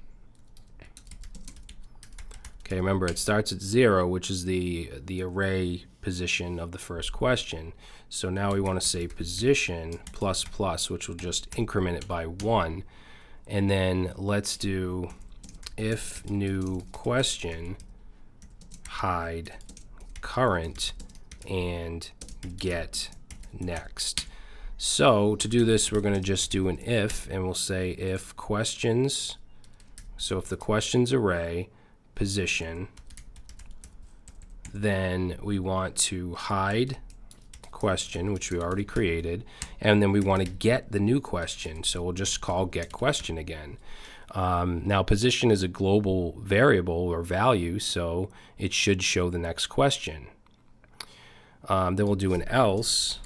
Okay, remember it starts at 0, which is the array position of the first question. So now we want to say position plus plus, which will just increment it by 1. And then let's do if new question hide current and get next. So to do this, we're going to just do an if, and we'll say if questions, so if the questions array position, then we want to hide question, which we already created, and then we want to get the new question, so we'll just call get question again. Now position is a global variable or value, so it should show the next question. Then we'll do an else.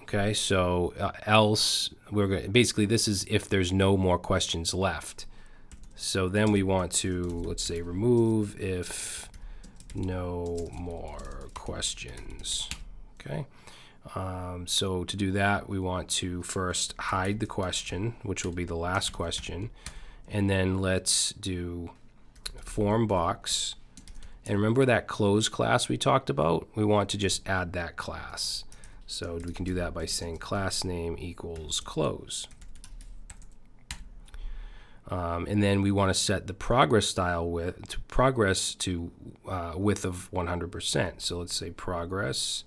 Okay, so else, we're going basically this is if there's no more questions left. So then we want to, let's say, remove if no more questions. Okay, so to do that, we want to first hide the question, which will be the last question, and then let's do form box. And remember that close class we talked about? We want to just add that class. So we can do that by saying class name equals close. And then we want to set the progress style width to width of 100%. So let's say progress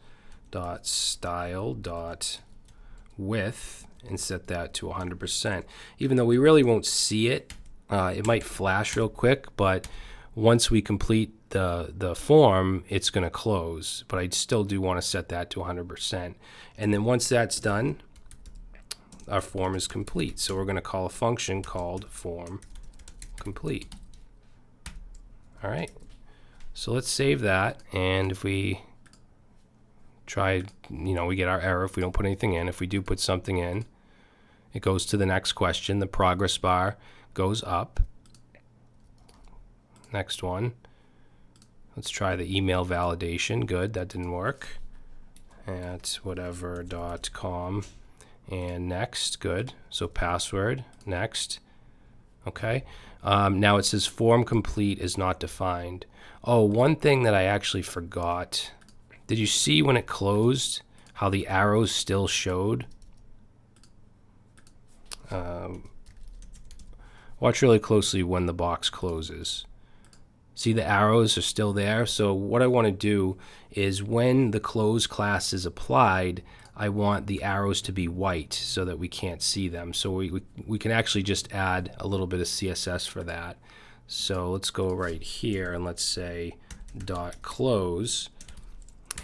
dot style dot width and set that to 100%. Even though we really won't see it, it might flash real quick, but once we complete the form, it's going to close. But I still do want to set that to 100%. And then once that's done, our form is complete. So we're going to call a function called form complete. All right. So let's save that. And if we try, we get our error if we don't put anything in. If we do put something in, it goes to the next question. The progress bar goes up. Next one. Let's try the email validation. Good, that didn't work. At whatever.com. And next, good. So password, next. Okay. Now it says form complete is not defined. Oh, one thing that I actually forgot. Did you see when it closed how the arrows still showed? Watch really closely when the box closes. See, the arrows are still there. So what I want to do is when the close class is applied, I want the arrows to be white so that we can't see them. So we can actually just add a little bit of CSS for that. So let's go right here and let's say dot close,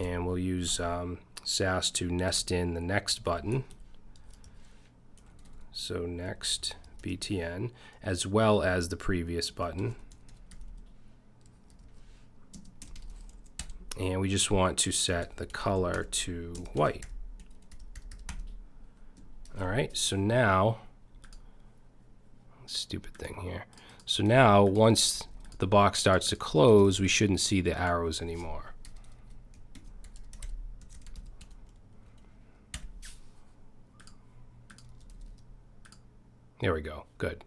and we'll use Sass to nest in the next button. So next btn as well as the previous button. And we just want to set the color to white. All right, so now, stupid thing here. So now once the box starts to close, we shouldn't see the arrows anymore. There we go, good.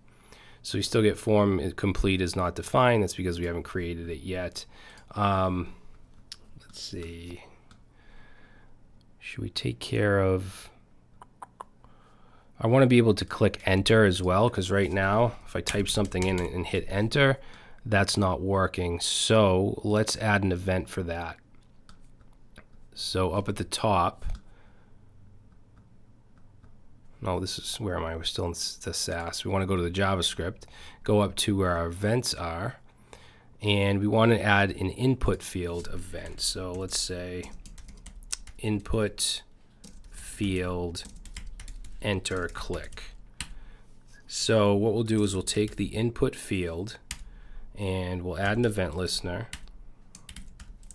So we still get form complete is not defined. That's because we haven't created it yet. Let's see. Should we take care of... I want to be able to click enter as well, because right now if I type something in and hit enter, that's not working. So let's add an event for that. So up at the top, no, this is, where am I? We're still in the SAS. We want to go to the JavaScript, go up to where our events are, and we want to add an input field event. So let's say input field enter click. So what we'll do is we'll take the input field and we'll add an event listener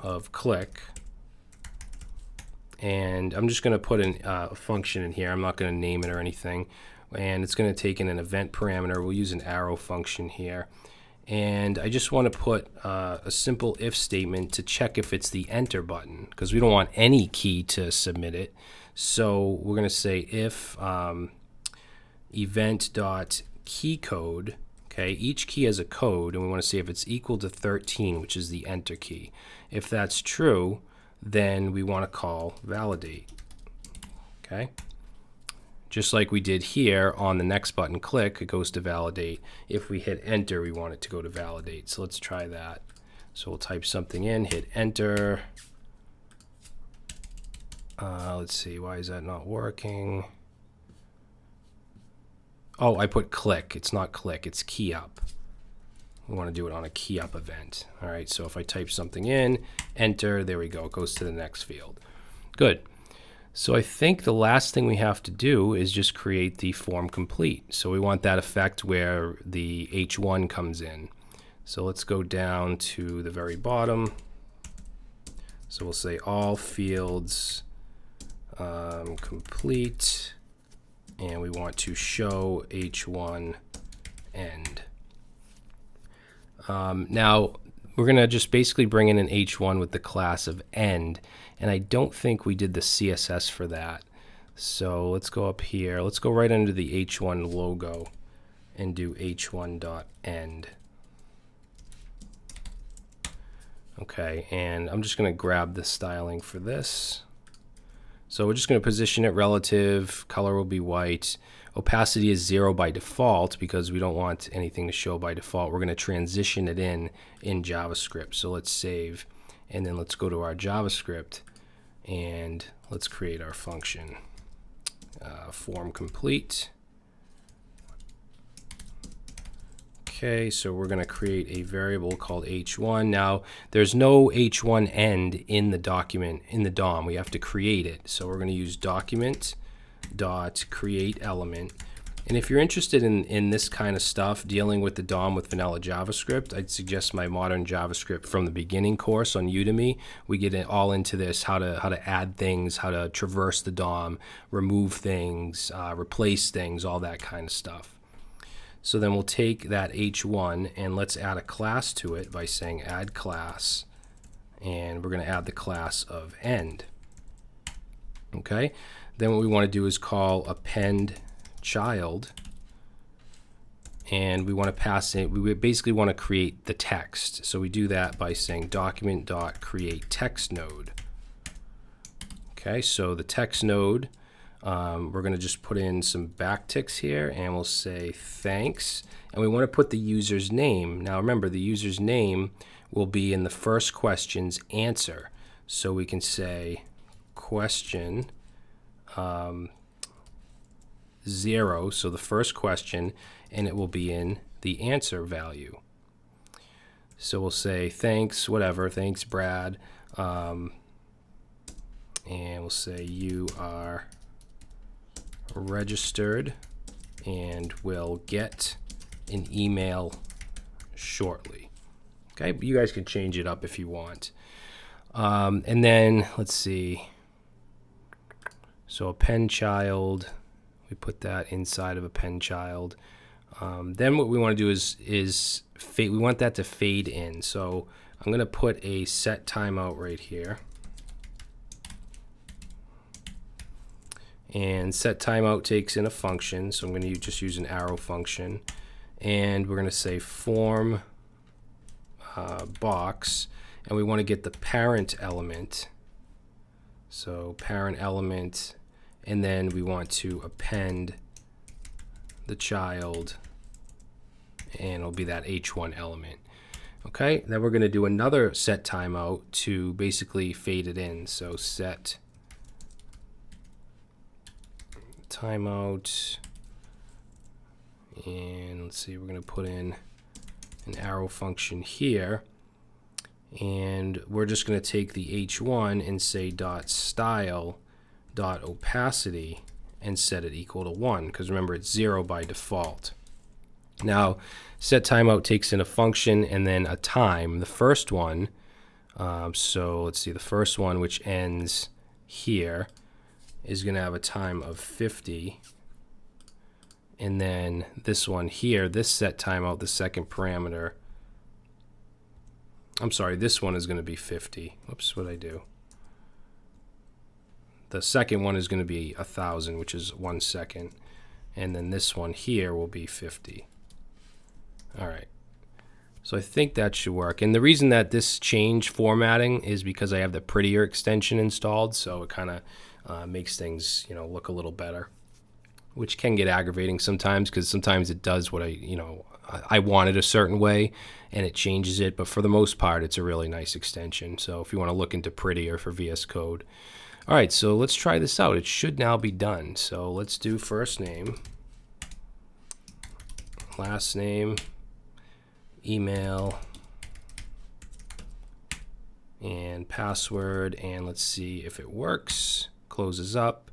of click, and I'm just going to put a function in here. I'm not going to name it or anything, and it's going to take in an event parameter. We'll use an arrow function here, and I just want to put a simple if statement to check if it's the enter button, because we don't want any key to submit it. So we're going to say if event.keyCode, okay, each key has a code, and we want to see if it's equal to 13, which is the enter key. If that's true, then we want to call validate. Okay, just like we did here on the next button click, it goes to validate. If we hit enter, we want it to go to validate. So let's try that. So we'll type something in, hit enter. Let's see, why is that not working? Oh, I put click. It's not click, it's key up. We want to do it on a key up event. All right, so if I type something in, enter, there we go, it goes to the next field. Good. So I think the last thing we have to do is just create the form complete. So we want that effect where the H1 comes in. So let's go down to the very bottom. So we'll say all fields complete, and we want to show H1 end. Now we're going to just basically bring in an H1 with the class of end, and I don't think we did the CSS for that. So let's go up here. Let's go right under the H1 logo and do H1.end. Okay, and I'm just going to grab the styling for this. So we're just going to position it relative, color will be white, opacity is 0 by default because we don't want anything to show by default. We're going to transition it in JavaScript. So let's save, and then let's go to our JavaScript and let's create our function. Form complete. Okay, so we're going to create a variable called H1. Now, there's no H1 end in the document, in the DOM. We have to create it. So we're going to use document.createElement. And if you're interested in this kind of stuff, dealing with the DOM with vanilla JavaScript, I'd suggest my Modern JavaScript from the Beginning course on Udemy. We get all into this, how to add things, how to traverse the DOM, remove things, replace things, all that kind of stuff. So then we'll take that H1 and let's add a class to it by saying add class, and we're going to add the class of end. Okay, then what we want to do is call append child, and we want to pass in, we basically want to create the text. So we do that by saying document.createTextNode. Okay, so the text node, we're going to just put in some backticks here, and we'll say thanks, and we want to put the user's name. Now remember, the user's name will be in the first question's answer, so we can say question 0, so the first question, and it will be in the answer value. So we'll say thanks, whatever, thanks Brad, and we'll say you are registered and will get an email shortly. Okay, but you guys can change it up if you want. And then let's see, so append child, we put that inside of append child. Then what we want to do is fade, we want that to fade in. So I'm going to put a set timeout right here. And set timeout takes in a function, so I'm going to just use an arrow function, and we're going to say form box, and we want to get the parent element. So parent element, and then we want to append the child, and it'll be that h1 element. Okay, then we're going to do another set timeout to basically fade it in. So set timeout, and let's see, we're going to put in an arrow function here, and we're just going to take the h1 and say dot style dot opacity and set it equal to 1, because remember it's 0 by default. Now set timeout takes in a function and then a time. The first one, so let's see, the first one, which ends here, is going to have a time of 50. And then this one here, this set timeout, the second parameter, I'm sorry, this one is going to be 50. Whoops, what'd I do? The second one is going to be 1,000, which is 1 second. And then this one here will be 50. All right. So I think that should work. And the reason that this changed formatting is because I have the prettier extension installed, so it kind of makes things, look a little better, which can get aggravating sometimes, because sometimes it does what I want it a certain way and it changes it, but for the most part it's a really nice extension. So if you want to look into prettier for VS Code. All right, so let's try this out. It should now be done. So let's do first name, last name, email, and password, and let's see if it works. Closes up.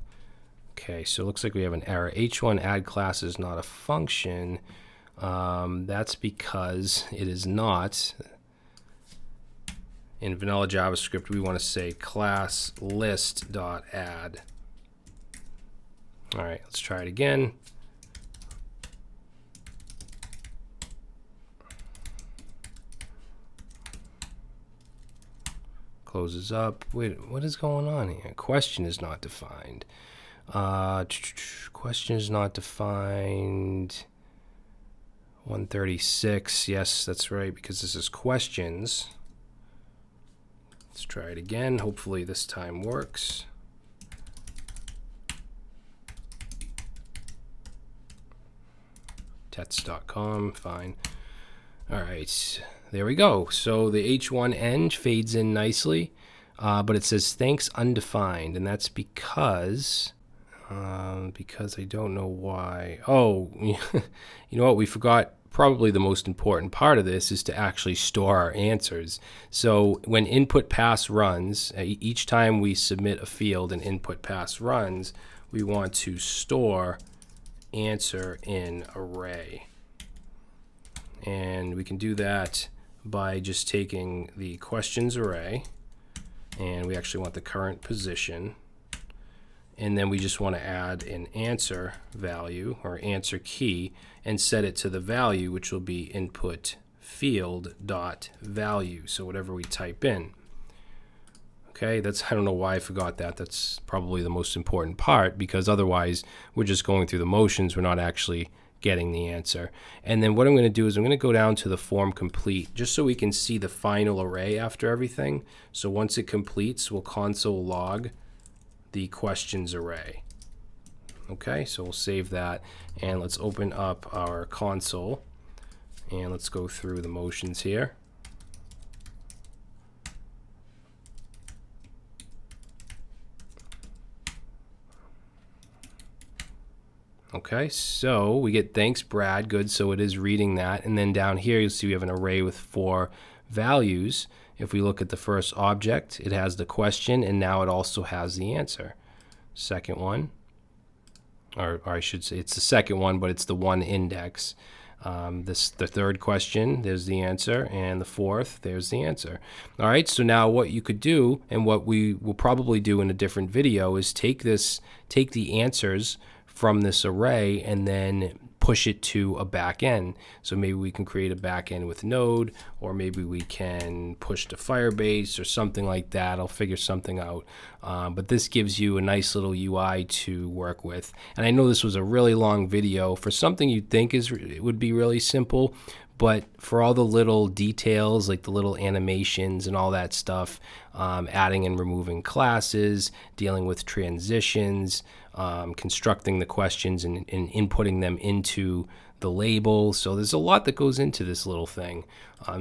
Okay, so it looks like we have an error. H1 add class is not a function. That's because it is not. In vanilla JavaScript, we want to say class list.add. All right, let's try it again. Closes up. Wait, what is going on here? Question is not defined. Question is not defined. 136. Yes, that's right, because this is questions. Let's try it again. Hopefully this time works. Tets.com, fine. All right, there we go. So the H1 end fades in nicely, but it says thanks undefined, and that's because I don't know why. Oh, you know what? We forgot. Probably the most important part of this is to actually store our answers. So when input pass runs, each time we submit a field and input pass runs, we want to store answer in array. And we can do that by just taking the questions array, and we actually want the current position, and then we just want to add an answer value or answer key and set it to the value, which will be input field dot value. So whatever we type in. Okay, I don't know why I forgot that. That's probably the most important part, because otherwise we're just going through the motions. We're not actually getting the answer. And then what I'm going to do is I'm going to go down to the form complete just so we can see the final array after everything. So once it completes, we'll console log the questions array. Okay, so we'll save that, and let's open up our console, and let's go through the motions here. Okay, so we get thanks Brad, good, so it is reading that, and then down here you'll see we have an array with 4 values. If we look at the first object, it has the question, and now it also has the answer. Second one, or I should say it's the second one, but it's the one index. The third question, there's the answer, and the fourth, there's the answer. All right, so now what you could do, and what we will probably do in a different video, is take the answers from this array and then push it to a back end. So maybe we can create a back end with Node, or maybe we can push to Firebase or something like that. I'll figure something out. But this gives you a nice little UI to work with. And I know this was a really long video for something you'd think it would be really simple, but for all the little details, like the little animations and all that stuff, adding and removing classes, dealing with transitions, constructing the questions and inputting them into the label. So there's a lot that goes into this little thing.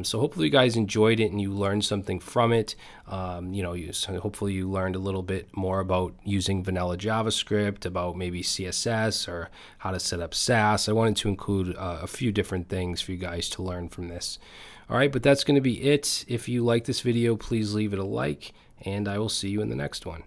So hopefully you guys enjoyed it and you learned something from it. So hopefully you learned a little bit more about using vanilla JavaScript, about maybe CSS, or how to set up Sass. I wanted to include a few different things for you guys to learn from this. All right, but that's going to be it. If you like this video, please leave it a like, and I will see you in the next one.